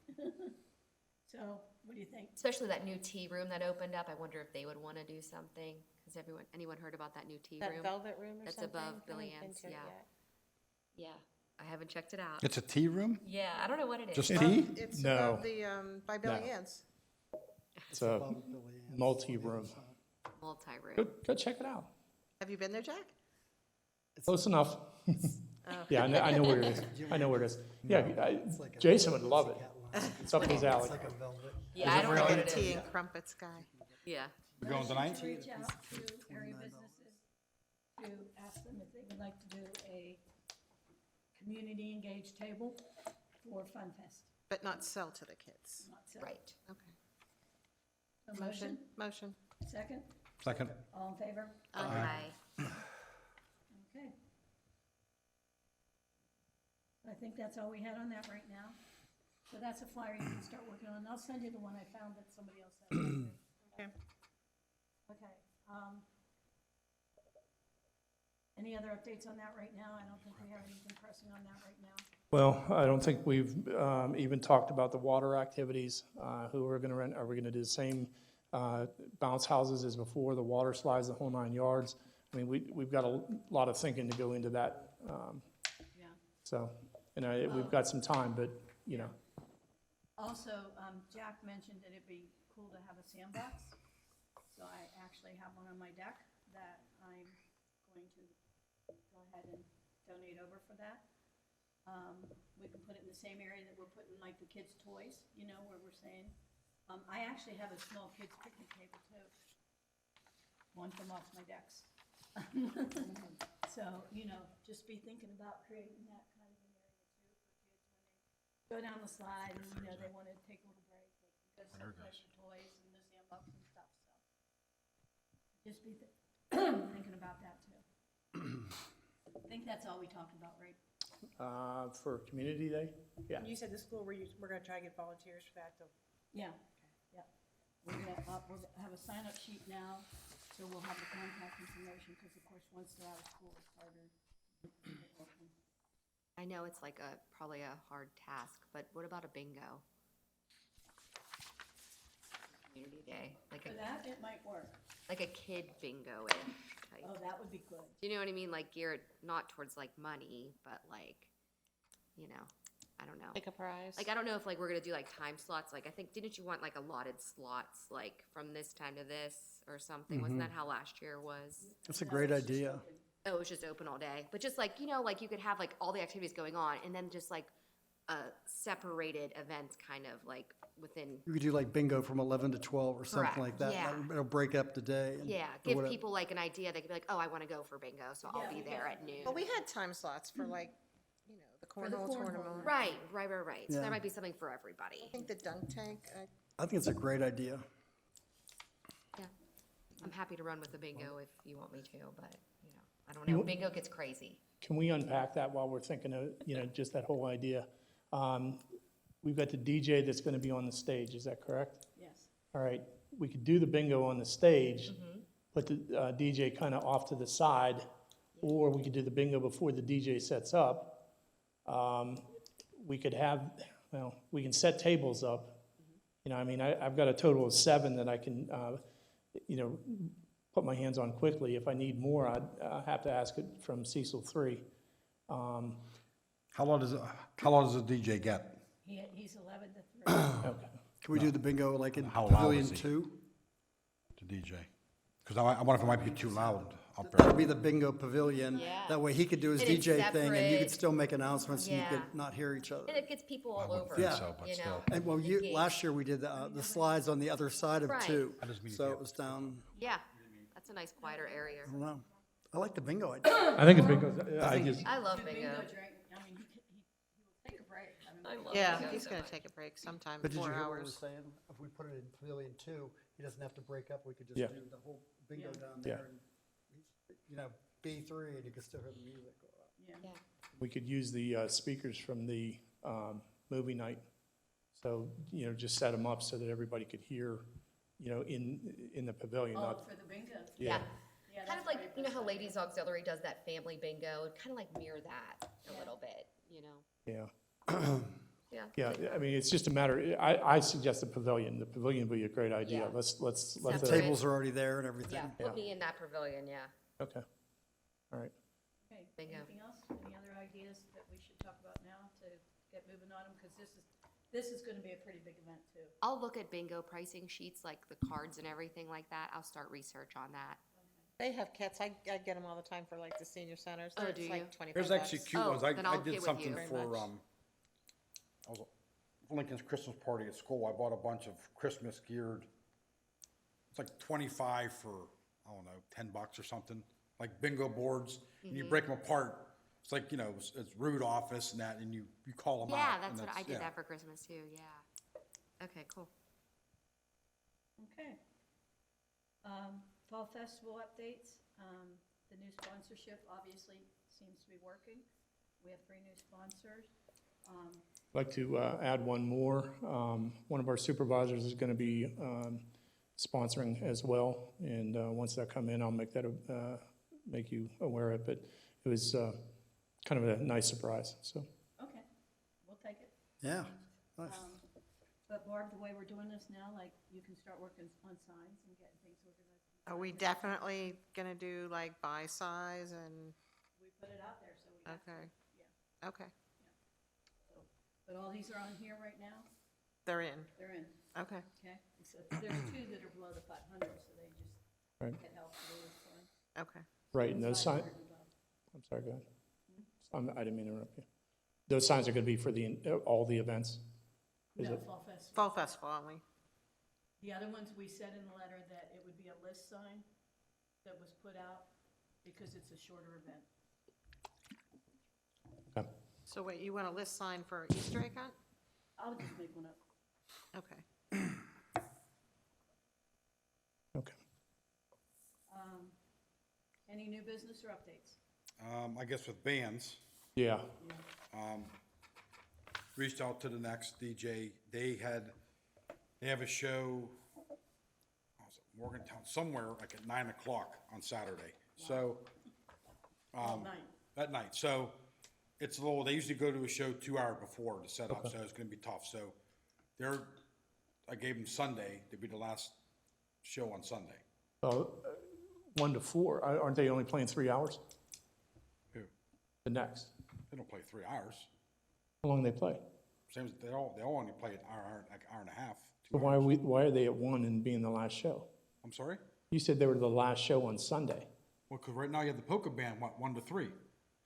So, what do you think? especially that new tea room that opened up. I wonder if they would want to do something. Has anyone heard about that new tea That room? velvet room or That's something? above Billy Haven't been Ann's, to it yeah. yet. Yeah, I haven't checked it out. It's a tea room? Yeah, I don't know what it is. Just It- tea? It's No. above the, by Billy No. Ann's. It's a Above Billy Ann's. multi-room. Multi-room. Go check it out. Have you been there, Jack? Close enough. Oh. Yeah, I know where it is. I know where it is. Yeah, like a- Jason would love it. It's up his alley. It's like a velvet. Yeah, I don't know what Like it a tea is. and crumpets guy. Yeah. We going tonight? To reach out to area businesses to ask them if they would like to do a community engaged table for Fun Fest. But not sell to the kids. Not sell. Right. Okay. A motion, Motion. second, Second. all in favor? Aye. Okay. I think that's all we had on that right now. So that's a flyer you can start working on. I'll send you the one I found that somebody else sent me. Okay. Okay. Any other updates on that right now? I don't think we have anything pressing on that right now. Well, I don't think we've even talked about the water activities, who we're gonna rent, are we gonna do the same bounce houses as before, the water slides, the whole 9 yards? I mean, we've got a lot of thinking to go into that, Yeah. so, we've got some time, but, you know. Also, Jack mentioned that it'd be cool to have a sandbox. So I actually have one on my deck that I'm going to go ahead and donate over for that. We can put it in the same area that we're putting like the kids' toys, you know, where we're saying. I actually have a small kids' picnic table too. One from off my decks. So, you know, just be thinking about creating that kind of an area too for kids when they go down the slide and, you know, they want to take a little break. They can go someplace with toys and the sandbox and stuff, so. Just be thinking about that too. I think that's all we talked about, right? For Community Day, yeah. You said the school, we're gonna try to get volunteers for that, Yeah, yeah. We're gonna have a sign-up sheet now, so we'll have the contact information, because of course, once they're out of school, it's harder. I know it's like probably a hard task, but what about a bingo? Community Day, like For that, it might work. a kid bingo-ish type. Oh, that would be good. Do you know what I mean? Like geared not towards like money, but like, you know, I don't know. Like a prize. Like, I don't know if like we're gonna do like time slots, like I think, didn't you want like allotted slots, like from this time to this or something? Wasn't that how last year was? That's a great idea. Oh, it was just open all day, but just like, you know, like you could have like all the activities going on and then just like separated events kind of like within, You could do like bingo from 11 to 12 or something Correct, like that. yeah. It'll break up the day. and- yeah, or give whatever. people like an idea. They could be like, oh, I wanna go for bingo, so I'll be there at noon. But we had time slots for like, you know, the cornhole tournament. Right. So Yeah. there might be something for everybody. I think the dunk tank, I think it's a great idea. Yeah. I'm happy to run with the bingo if you want me to, but, you know, I don't know. Bingo gets crazy. Can we unpack that while we're thinking of, you know, just that whole idea? We've got the DJ that's gonna be on the stage, is that correct? Yes. All right, we could do the bingo on the stage, put the DJ kind of off to the side, or we could do the bingo before the DJ sets up. We could have, well, we can set tables up. You know, I mean, I've got a total of 7 that I can, you know, put my hands on quickly. If I need more, I'd have to ask it from Cecil 3. How long does the DJ get? He's 11 to 3. Okay. Can we do the bingo like in How loud Pavilion is he? 2? To DJ? Because I wonder if it might be too loud up That'd there. be the bingo pavilion. Yeah. That way he could do his And it's DJ thing and you separate. could still make announcements and you Yeah. could not hear each other. And it gets people all over, Yeah. So, but you know? still. And well, Engaged. last year we did the slides on the other side of Right. 2. I just mean So if it was down, Yeah, that's a nice quieter area. I don't know. I like the bingo idea. I think it's bingo, I just, I love Do bingo. during, I mean, he'll take a break. I mean, yeah, bingo he's so gonna much. take a break sometime, But did you 4 hear what we were hours. saying? If we put it in Pavilion 2, he doesn't have to break up. We could just Yeah. do the whole bingo down Yeah. there. And you know, B3 and you could still hear the music go out. Yeah. we could use the speakers from the movie night. So, you know, just set them up so that everybody could hear, you know, in the pavilion, Oh, not, for the bingo. Yeah. Yeah, Kind of that's like, probably you know how best. Ladies Auxiliary does that family bingo? It'd kind of like mirror that a little bit, you know? yeah. Yeah. Yeah, I mean, it's just a matter, I suggest the pavilion. The pavilion would be a great idea. Yeah. Let's let The the, Separate. tables are already there and everything. Yeah, put me in that pavilion, yeah. okay. All right. Okay, Bingo. anything else? Any other ideas that we should talk about now to get moving on them? Because this is gonna be a pretty big event too. I'll look at bingo pricing sheets, like the cards and everything like that. I'll start research on that. They have kits, I get them all the time for like the senior centers. Oh, They're- do it's you? like 25 There's actually bucks. cute Oh, ones. then I I'll get did with something you. Very for, much. I was for Lincoln's Christmas party at school. I bought a bunch of Christmas geared. It's like 25 for, I don't know, $10 or something, like bingo boards. And Mm-hmm. you break them apart. It's like, you know, it's root office and that, and you call them out. Yeah, and that's what I did yeah. that for Christmas too, yeah. Okay, cool. Okay. Fall festival updates. The new sponsorship obviously seems to be working. We have 3 new sponsors. like to add one more. One of our supervisors is going to be sponsoring as well, and once that come in, I'll make that, make you aware of it. But it was kind of a nice surprise, so. Okay, we'll take it. Yeah, nice. But Barb, the way we're doing this now, like, you can start working on signs and getting things organized. Are we definitely gonna do like by size and, We put it out there, so we have to, okay, yeah. okay, So, but all these are on here right now? they're in, They're in, okay. okay? So there's two that are below the 500, so they just Right. get help to do this one. Okay. Right, and those signs, 500 and above. I'm sorry, go ahead. I didn't mean to interrupt you. Those signs are going to be for all the events? Is No, it- Fall Festival. Fall festival only. The other ones, we said in the letter that it would be a list sign that was put out because it's a shorter event. Okay. So wait, you want a list sign for Easter egg hunt? I'll just make one up. Okay. Okay. Any new business or updates? I guess with bands, Yeah, reached out to the next DJ. They have a show, was it Morgantown, somewhere like at 9 o'clock on Saturday. So, All night. at night. So it's a little, they usually go to a show 2 hours before to set up, so it's gonna be tough. So I gave them Sunday to be the last show on Sunday. 1 to 4, aren't they only playing 3 hours? Who? The next, They don't play 3 hours. how long they play? Same as, they all only play an hour, like hour and a half. 2 But hours. why are they at 1 and being the last show? I'm sorry? You said they were the last show on Sunday. Well, because right now you have the polka band, what, 1 to 3?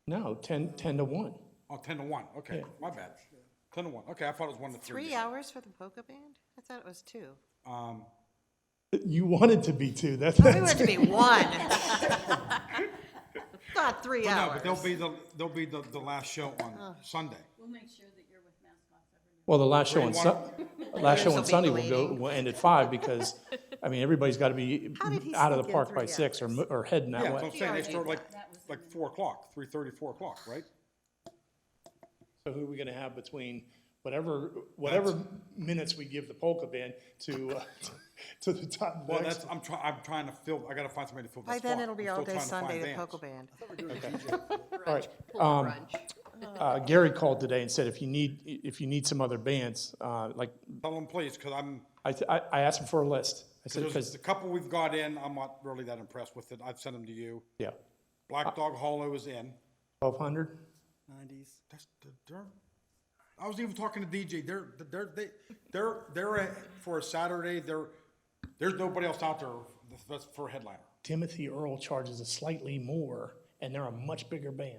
No, 10 to 1. Oh, 10 to 1, okay, Yeah. my bad. 10 to 1, okay, I thought it was 1 to 3. 3 hours for the polka band? I thought it was 2. You wanted to be 2, that's. We want it to be 1. Not 3 Well, no, hours. but they'll be the last show on Sunday. We'll make sure that you're with mascots every night. Well, the last show on last show on There'll be Sunday bleeding. will end at 5 because, I mean, everybody's got to be How did he out of the sneak in park by 3 6 hours? or heading Yeah, that that's what way. I'm saying, they start That was like 4 o'clock, 3:30, 4 o'clock, right? So who are we going to have between whatever minutes we give the polka band to the top Well, next? I'm trying to fill, I gotta find somebody to fill that By spot. then, it'll be I'm all still day trying to find Sunday, the bands. polka band. All right. Pull a brunch. Gary called today and said if you need some other bands, like Tell them please, because I asked him for a list. I said there's because the couple we've got in, I'm not really that impressed with it. I've sent them to you. yeah, Black Dog Hollow is in. 1,200. 90s. I was even talking to DJ. They're for a Saturday. There's nobody else out there that's for a headliner. Timothy Earl charges a slightly more, and they're a much bigger band.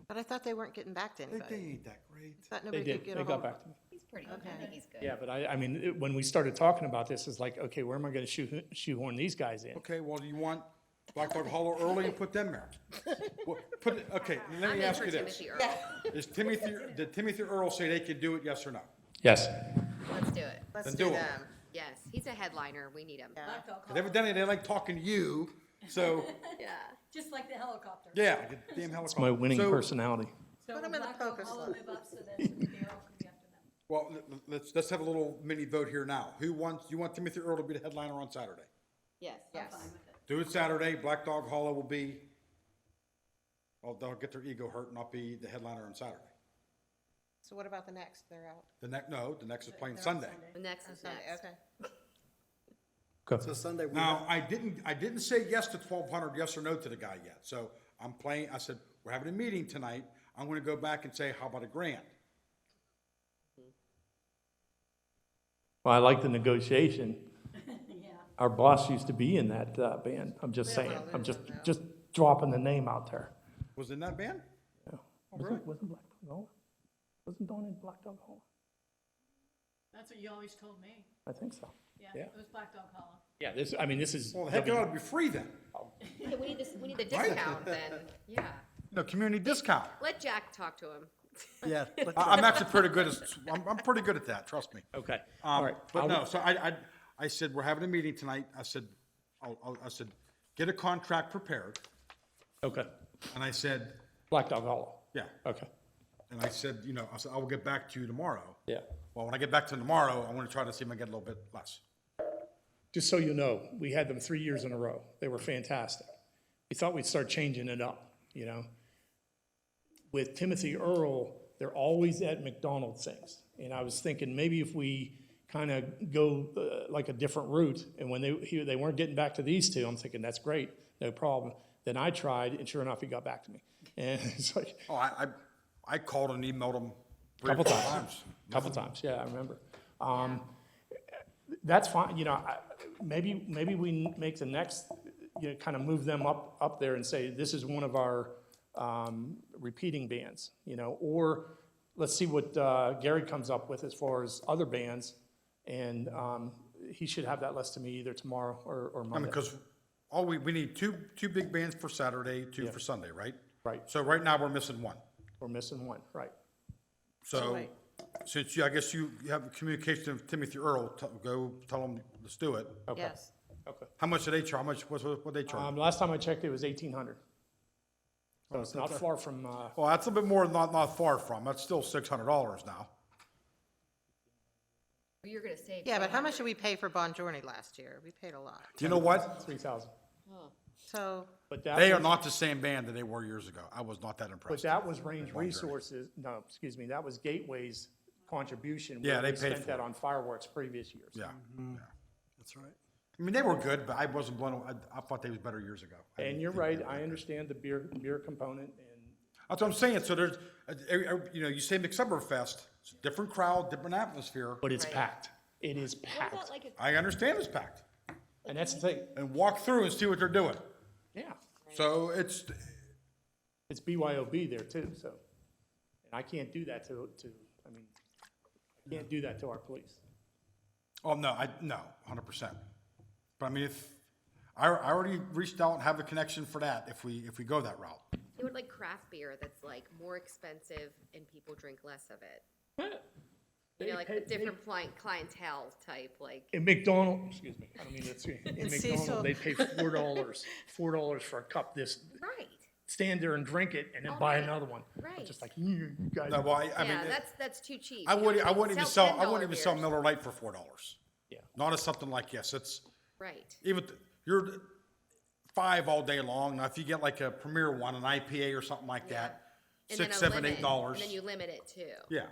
But I thought they weren't getting back to They anybody. ain't that great. I thought They nobody could did. get They a got hold. back to me. He's pretty good. I think he's good. Yeah, but I mean, when we started talking about this, it's like, okay, where am I going to shoehorn these guys in? Okay, well, do you want Black Dog Hollow early and put them there? Well, okay, let I'm me in ask for you this. Timothy Earl. Did Timothy Earl say they could do it, yes or no? Yes. Let's do it. Let's Then do do it. them. Yes, he's a headliner. We need him. Black Dog Because Hollow, evidently they like talking to you, so, Yeah. just like the helicopter. yeah, the damn helicopter. It's my winning So, personality. So Put will 'em in the Black Dog focus Hollow line. move up so that Timothy Earl can be after them? Well, let's have a little mini vote here now. You want Timothy Earl to be the headliner on Saturday? Yes. I'm Yes. fine with it. Do it Saturday, Black Dog Hollow will be, well, they'll get their ego hurt and not be the headliner on Saturday. So what about the next? They're out. The next is playing They're on Sunday. The next is Sunday, next. okay. Okay. So Sunday, we Now, I didn't say yes to 1,200, yes or no to the guy yet. So I said, we're having a meeting tonight. I'm gonna go back and say, how about $1,000? Well, I like the negotiation. Yeah. Our boss used to be in that band. I'm just saying. I'm just dropping the name out there. Was in that band? Yeah. really? Wasn't Black Dog Hall? Wasn't Dawn in Black Dog Hall? That's what you always told me. I think so. Yeah, Yeah. it was Black Dog Hollow. Yeah, this is. Well, the heck, it ought to be free then. Yeah, we need the discount then. Yeah. No, community discount. Let Jack talk to him. yeah, I'm actually pretty good I'm pretty good at that, trust me. Okay, all right. But no, so I said, we're having a meeting tonight. I said, I said, get a contract prepared. Okay, And I said, Black Dog Hollow. yeah. Okay, And I said, you know, I said, I will get back to you tomorrow. Yeah. Well, when I get back to tomorrow, I want to try to see if I can get a little bit less. Just so you know, we had them 3 years in a row. They were fantastic. We thought we'd start changing it up, you know? With Timothy Earl, they're always at McDonald's things. And I was thinking maybe if we kind of go like a different route, and when they weren't getting back to these two, I'm thinking, that's great, no problem. Then I tried, and sure enough, he got back to me. And it's like, Oh, I called and emailed them 3 or Couple 4 times. Couple times, yeah, I remember. That's fine, you know, maybe we make the next, you know, kind of move them up there and say, this is one of our repeating bands, you know, or let's see what Gary comes up with as far as other bands, and he should have that list to me either tomorrow or I mean, Monday. because we need two big bands for Saturday, 2 for Sunday, right? Right. So right now, we're missing 1. We're missing one, right. So, Right. since I guess you have communication with Timothy Earl, go tell him, let's do it. Okay. Yes. Okay. How much did they charge? How much, what they charge? Last time I checked, it was 1,800. So it's not far from, Well, that's a bit more, not far from. That's still $600 now. You're gonna save. Yeah, but how much did we pay for Bon Journey last year? We paid a lot. Do you know what? 3,000. So, But that They are was- not the same band that they were years ago. I was not that But impressed. that was Range Journey. Resources, no, excuse me, that was Gateway's contribution. Yeah, where they we paid spent for that it. on fireworks previous years. Yeah, yeah. That's right. I mean, they were good, but I wasn't blown, I thought they was better years ago. I And didn't you're think right, they were I that good. understand the beer component, and That's what I'm saying. So there's, you know, you say McSummerfest, it's a different crowd, different atmosphere. but it's Right. packed. It is What about packed. like a, I understand it's packed. And that's the thing, And walk through and see what they're doing. yeah, So it's, it's BYOB there too, so. And I can't do that I mean, I can't do that to our police. oh, no, 100%. But I mean, if, I already reached out and have a connection for that if we go that route. it would like craft beer that's like more expensive and people drink less of it. You know, like a different clientele type, like. In McDonald, excuse me, I don't mean to, in Cecil. McDonald, they pay $4 for a cup, this, Right, stand there and drink it and then Oh, buy right. another one. I'm Right. just like, you guys. No, well, I mean, yeah, that's too cheap. I You know, wouldn't, I like, wouldn't even sell sell, I wouldn't $10 even sell beers. Miller Lite for $4. Yeah. Not as something like, yes, it's, Right, even, you're 5 all day long. Now, if you get like a premier one, an IPA or something like that, and then $6, a $7, limit, $8. And then you limit it too. Yeah.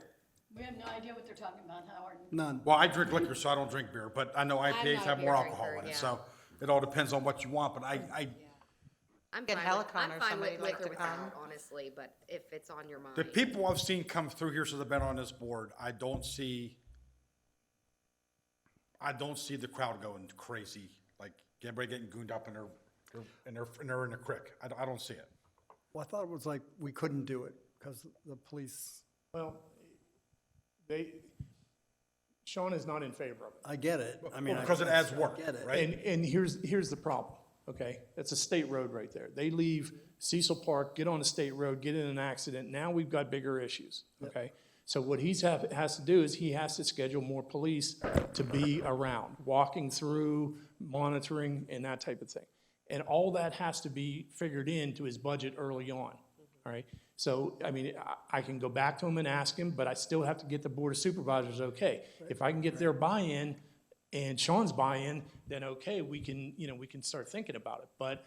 We have no idea what they're talking about, Howard. None. Well, I drink liquor, so I don't drink beer, but I know IPAs not a have more beer alcohol drinker, in it, yeah. so it all depends on what you want, but I'm Get fine Helicon or with somebody like with or to without, come. honestly, but if it's on your mind. the people I've seen come through here since I've been on this board, I don't see the crowd going crazy, like everybody getting gooned up and they're in a crick. I don't see it. Well, I thought it was like we couldn't do it because the police, Well, Sean is not in favor of it. I get it. I mean, Well, because it adds I work, get it. right? And here's the problem, okay? It's a state road right there. They leave Cecil Park, get on a state road, get in an accident. Now we've got bigger issues, okay? So what has to do is he has to schedule more police to be around, walking through, monitoring, and that type of thing. And all that has to be figured into his budget early on, all right? So, I mean, I can go back to him and ask him, but I still have to get the Board of Supervisors okay. If I can get their buy-in and Sean's buy-in, then okay, we can start thinking about it. But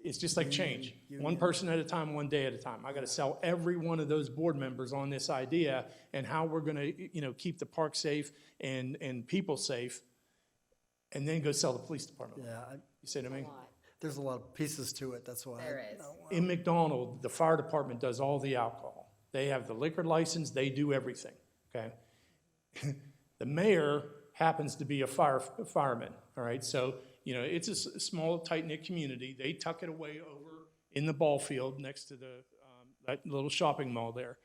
it's just like change. One person at a time, one day at a time. I gotta sell every one of those board members on this idea and how we're gonna, keep the park safe and people safe, and then go sell the police department. Yeah, You see what I mean? there's a lot of pieces to it, that's why. There is. In McDonald, the fire department does all the alcohol. They have the liquor license, they do everything, okay? The mayor happens to be a fireman, all right? So, it's a small, tight-knit community. They tuck it away over in the ball field next to that little shopping mall there,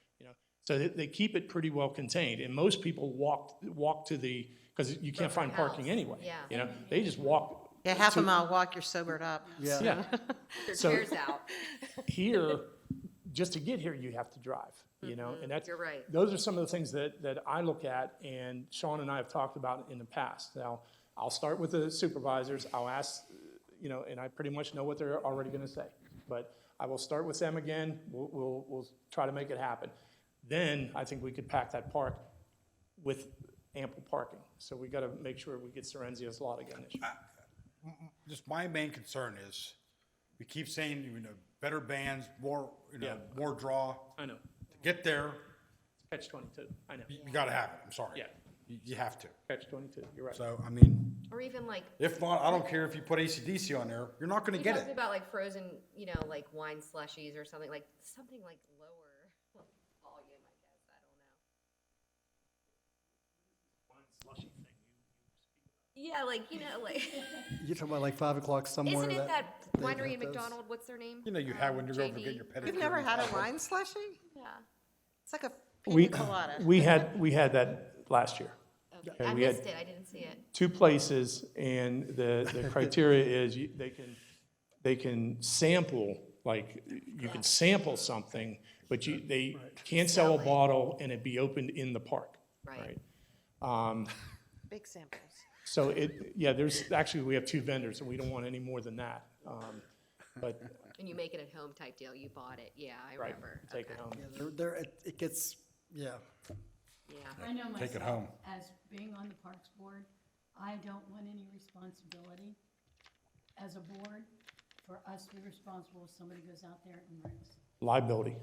So they keep it pretty well contained. And most people walk to because you can't find parking house. anyway. Yeah. They just walk. Yeah, half a mile walk, you're sobered up. Yeah. Their So- chairs out. Here, just to get here, you have to drive, and that's. You're right. Those are some of the things that I look at, and Sean and I have talked about in the past. Now, I'll start with the supervisors, I'll ask, and I pretty much know what they're already gonna say. But I will start with them again, we'll try to make it happen. then I think we could pack that park with ample parking. So we gotta make sure we get Sorrenzio's lot again this year. Just my main concern is, we keep saying, better bands, more, Yeah. more draw. I know, To get there, catch 22, I know, you gotta have it, I'm sorry. Yeah. You have to. catch 22, you're right. So, I mean, Or even like, if not, I don't care if you put AC/DC on there, you're not gonna you get talked it. about like frozen, like wine slushies or something like lower volume, I guess, I don't know. Yeah, like, You're talking about like 5 o'clock somewhere? isn't it that they winery in got those? McDonald, what's their name? You have when you go over JD? get your pedicure. You've never had a wine slushie? Yeah. It's like a We, pina colada. we had that last year. Okay, Okay, I we had- missed it, I didn't see it. 2 places, and the criteria is they can sample, like, you can sample something, but they can't sell a bottle and it be opened in the park. Right. Big samples. So we have 2 vendors, and we don't want any more than that. But, And you make it at home type deal, you bought it, yeah, I right, remember. take it Okay. home. Yeah, it gets, yeah. Yeah, I know Take it myself, home. as being on the Parks Board, I don't want any responsibility as a board for us to be responsible if somebody goes out there and wrecks. Liability,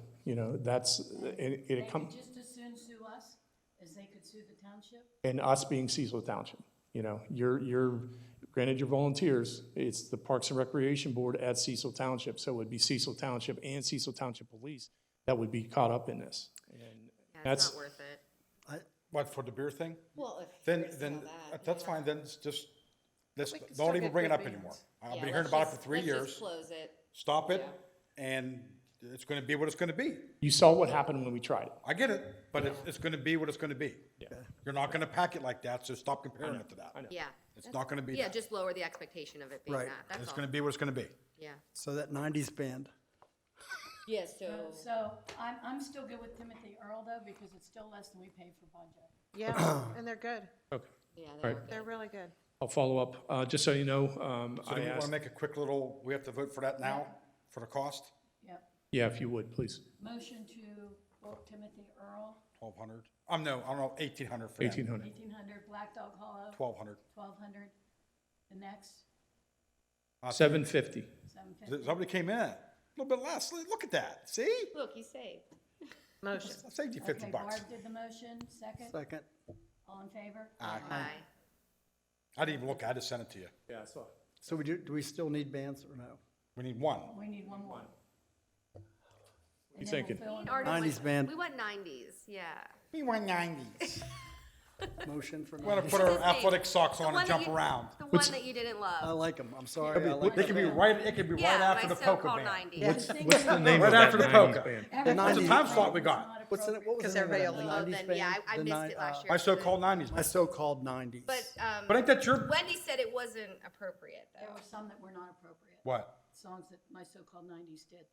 that's, They it come, could just as soon sue us as they could sue the township. and us being Cecil Township, you're, granted you're volunteers, it's the Parks and Recreation Board at Cecil Township, so it would be Cecil Township and Cecil Township Police that would be caught up in this. And yeah, that's, it's not worth it. What, for the beer thing? Well, Then, that's fine, then it's just, don't even bring it up anymore. I've been hearing about it for 3 years. Close it. Stop it, and it's gonna be what it's gonna be. you saw what happened when we tried it. I get it, but it's gonna be what it's gonna be. You're not gonna pack it like that, so stop comparing it to that. I know. Yeah. It's not gonna be Yeah, that. just lower the expectation of it being Right. that, that's It's all. gonna be what it's gonna be. Yeah. So that 90s band, Yeah, So I'm still good with Timothy Earl though, because it's still less than we paid for budget. Yeah, and they're good. Okay, Yeah, Right. that worked. They're really good. I'll follow up. Just so you know, So I do we wanna asked, make a quick little, we have to vote for that now, for the cost? Yep. yeah, if you would, please, Motion to book Timothy Earl, 1,200? No, I don't know, 1,800 for them. 1,800. 1,800, Black Dog Hollow, 1,200. 1,200. The next, 750. 750. Somebody came in, a little bit less, look at that, see? Look, you saved. Motion. I saved you 50 Okay, bucks. Barb did the motion, second. second. All in favor? Aye. Aye. I didn't even look, I just sent it to you. Yeah, I saw. So do we still need bands or no? We need one. We need one more. You thinking? We already 90s went- band. We went 90s, yeah. We want 90s. Motion for We wanna 90s? put our What's his name? athletic socks The on one and that jump you- around. The one that you didn't love. I like them, I'm sorry, I like They could be them. it could be right Yeah, after my the polka so-called band. 90s. What's the name Right of that after the 90s polka. band? The That's the 90s time slot we got. What's the, what was Because the name of everybody that? will The love 90s Then, yeah, band? I The missed ni- it last year. My so-called 90s. My so-called 90s. But, But ain't that your, Wendy said it wasn't appropriate, There though. were some that were not appropriate. what? Songs that my so-called 90s did.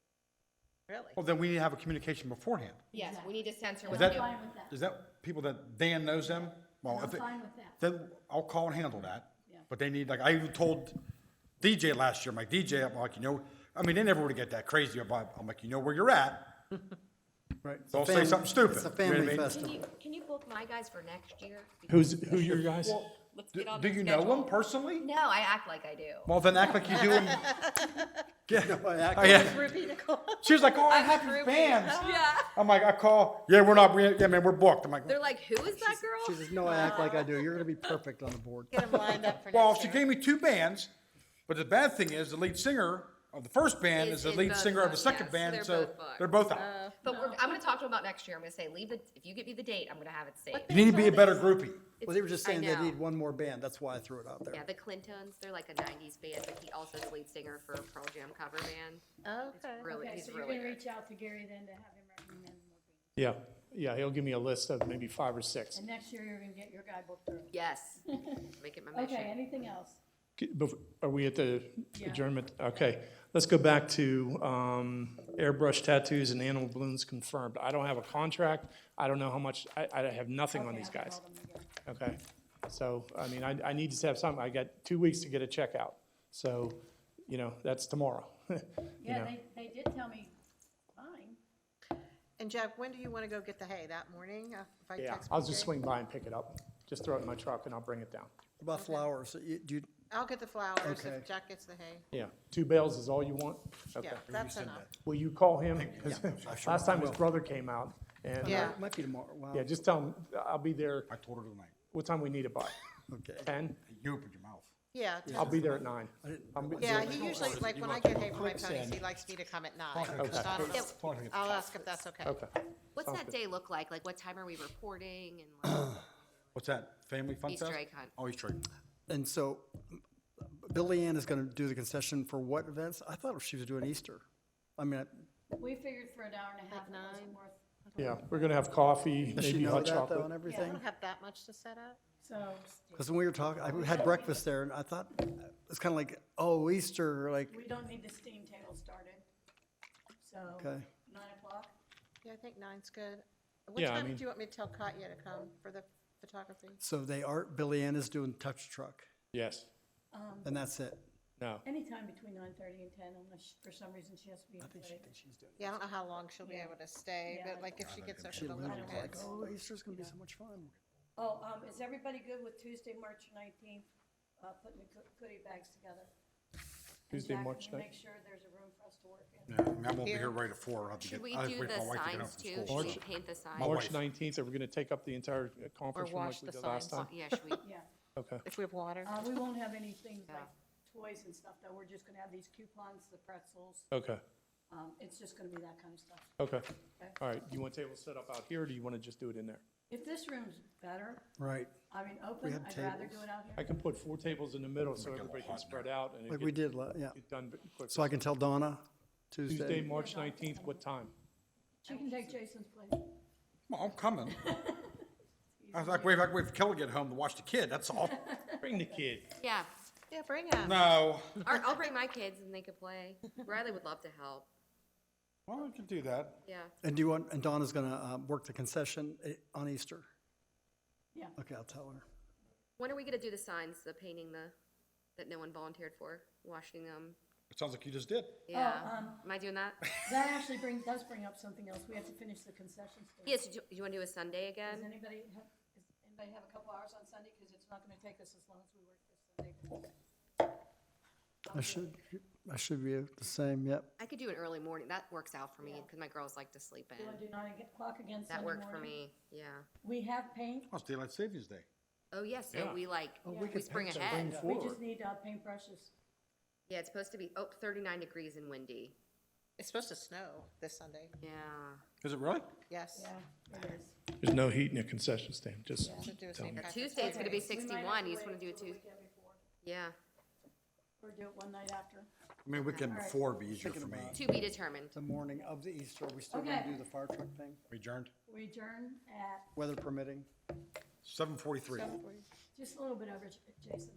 Really? Well, then we need to have a communication beforehand. Yes, we need to censor Is what that, they do. Fine with that. is that people that Dan knows them? Well, I'm if it- fine with that. then I'll call and handle that. Yeah. But they need, like, I even told DJ last year, I'm like, DJ, I'm like, I mean, they never would get that crazy about, I'm like, you know where you're at. Right. It's a Don't say fam- something stupid. It's a You know what I family mean? festival. Can you book my guys for next year? Who your guys? Let's Do get on do the you know schedule. them personally? No, I act like I do. Well, then act like you do them. No, I act Oh, like- yeah. Ruby Nicole. She was like, oh, I I'm have a these groupie. bands. Yeah. I'm like, I call, yeah, yeah, man, we're booked. I'm like, They're like, who is that girl? She says, no, I act like I do. You're gonna be perfect on the board. Get them lined up for well, next she year. gave me 2 bands, but the bad thing is the lead singer of the first band is the Is lead both singer of the booked, second yes, band, they're so both booked. they're both out. But I'm gonna talk to them about next year. I'm gonna say, if you give me the date, I'm gonna have it saved. You need to be a better groupie. Well, they were just I saying they know. need one more band. That's why I threw it out there. Yeah, the Clintons, they're like a 90s band, but he also is the lead singer for a Pearl Jam cover band. Okay. Really, Okay, he's so you're really gonna good. reach out to Gary then to have him recommend more bands. Yeah, he'll give me a list of maybe 5 or 6. And next year, you're gonna get your guy booked through. Yes, make it my mission. Okay, anything else? Are we at the Yeah. adjournment? Okay, let's go back to airbrush tattoos and animal balloons confirmed. I don't have a contract. I don't know how much, I have nothing on Okay, these I'll guys. call them again. Okay, so, I mean, I need to have something. I got 2 weeks to get a check out. So, that's tomorrow. Yeah, know. they did tell me, fine. And Jeff, when do you want to go get the hay? That morning? If I Yeah, text I'll BJ? just swing by and pick it up. Just throw it in my truck and I'll bring it down. What about flowers? Do you, I'll get the flowers Okay. if Jack gets the hay. Yeah, 2 bales is all you want? Okay. Yeah, that's enough. Will you call him? 'Cause last time his brother came out and, Yeah. it might be tomorrow, wow, yeah, just tell him I'll be there. I told her tonight. What time we need it by? okay. 10? You opened your mouth. Yeah. I'll be there at 9. I didn't I'm- realize Yeah, that. he usually, like, when I get hay for my ponies, he likes me to come at 9. Okay. So I don't know. I'll ask if that's okay. Okay. What's Sounds that good. day look like? Like, what time are we reporting and like What's that, Family Fun Fest? Easter egg hunt? Oh, Easter egg. And so Billy Ann is gonna do the concession for what events? I thought she was doing Easter. I mean, We figured for an hour and a half, it wasn't 9. worth, Yeah, we're gonna have coffee, does she maybe know hot that though chocolate. and I everything? don't have that much to set up. so. Because when we were talking, I had breakfast there and I thought, it's kind of like, oh, Easter, like, We don't need the steam table started, so. okay. 9 o'clock? Yeah, I think 9's good. What Yeah, I time mean- do you want me to tell Katya to come for the photography? So Billy Ann is doing touch truck Yes, and that's it. no. Anytime between 9:30 and 10, unless for some reason she has to be in I think she play. thinks she's doing Yeah, I don't know how long she'll be able to stay, Yeah. but like if she gets there for She the lives little like, kids. oh, Easter's gonna be so much fun. Oh, is everybody good with Tuesday, March 19th, putting the goodie bags together? And Tuesday, Jack, March can you 19th. make sure there's a room for us to work in? Yeah, I mean, I won't be Here. here right at 4. I'll have to Should get, we I do wait the for my wife to get home signs from too? school. Should we paint the signs? My March wife. 19th, are we gonna take up the entire conference room wash like we the did last signs. time? Yeah, should we? Yeah. Okay, If we have water. We won't have anything Yeah. like toys and stuff, though. We're just gonna have these coupons, the pretzels. okay, It's just gonna be that kind of stuff. okay. Okay. All right, do you want tables set up out here, or do you wanna just do it in there? If this room's better, Right, I mean, open, have I'd rather tables. do it out I here. can put 4 tables in the middle so everybody can spread out and like it we get did, yeah. done quickly. So I can tell Donna Tuesday, Tuesday. March 19th, what time? She can take Jason's place. Well, I'm coming. I was like, wait for Kelly to get home to watch the kid, that's all. Bring the kid. Yeah, Yeah, bring him. No. or I'll bring my kids and they could play. Riley would love to help. Well, we can do that. Yeah. And and Donna's gonna work the concession on Easter? Yeah. Okay, I'll tell her. When are we gonna do the signs, the painting, that no one volunteered for, washing them? It sounds like you just did. Yeah. Am I doing that? That actually does bring up something else. We have to finish the concession stand. Yes. Do you wanna do a Sunday Does again? anybody have a couple hours on Sunday? Because it's not gonna take us as long as we work this Sunday. I should be the same, yep. I could do an early morning. That works out for me because my girls like to sleep You wanna in. do 9 o'clock again Sunday That morning? worked for me. Yeah. We have paint. Oh, it's Daylight Savings Day. Oh, yes. So Yeah. we like, we we could spring paint that ahead. thing We forward. just need paintbrushes. Yeah, it's supposed to be 39 degrees and windy. It's supposed to snow this Sunday. Yeah. Is it really? Yes. Yeah, it is. There's no heat in the concession stand, just, Should do a Tell St. me. Patrick's Tuesday it's Day. gonna be We might have 61. to You just wait wanna do it till the Tuesday? weekend before, Yeah. or do it one night after. I mean, weekend before would be easier for me. To be determined. The morning of the Easter, are we still gonna Okay. do the fire truck thing, We adjourned? We adjourn at weather permitting? 7:43. 7:40, just a little bit over, Jason.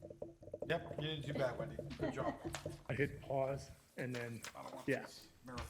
Yep, you didn't do bad, Wendy. Good job. I hit pause and then, yeah.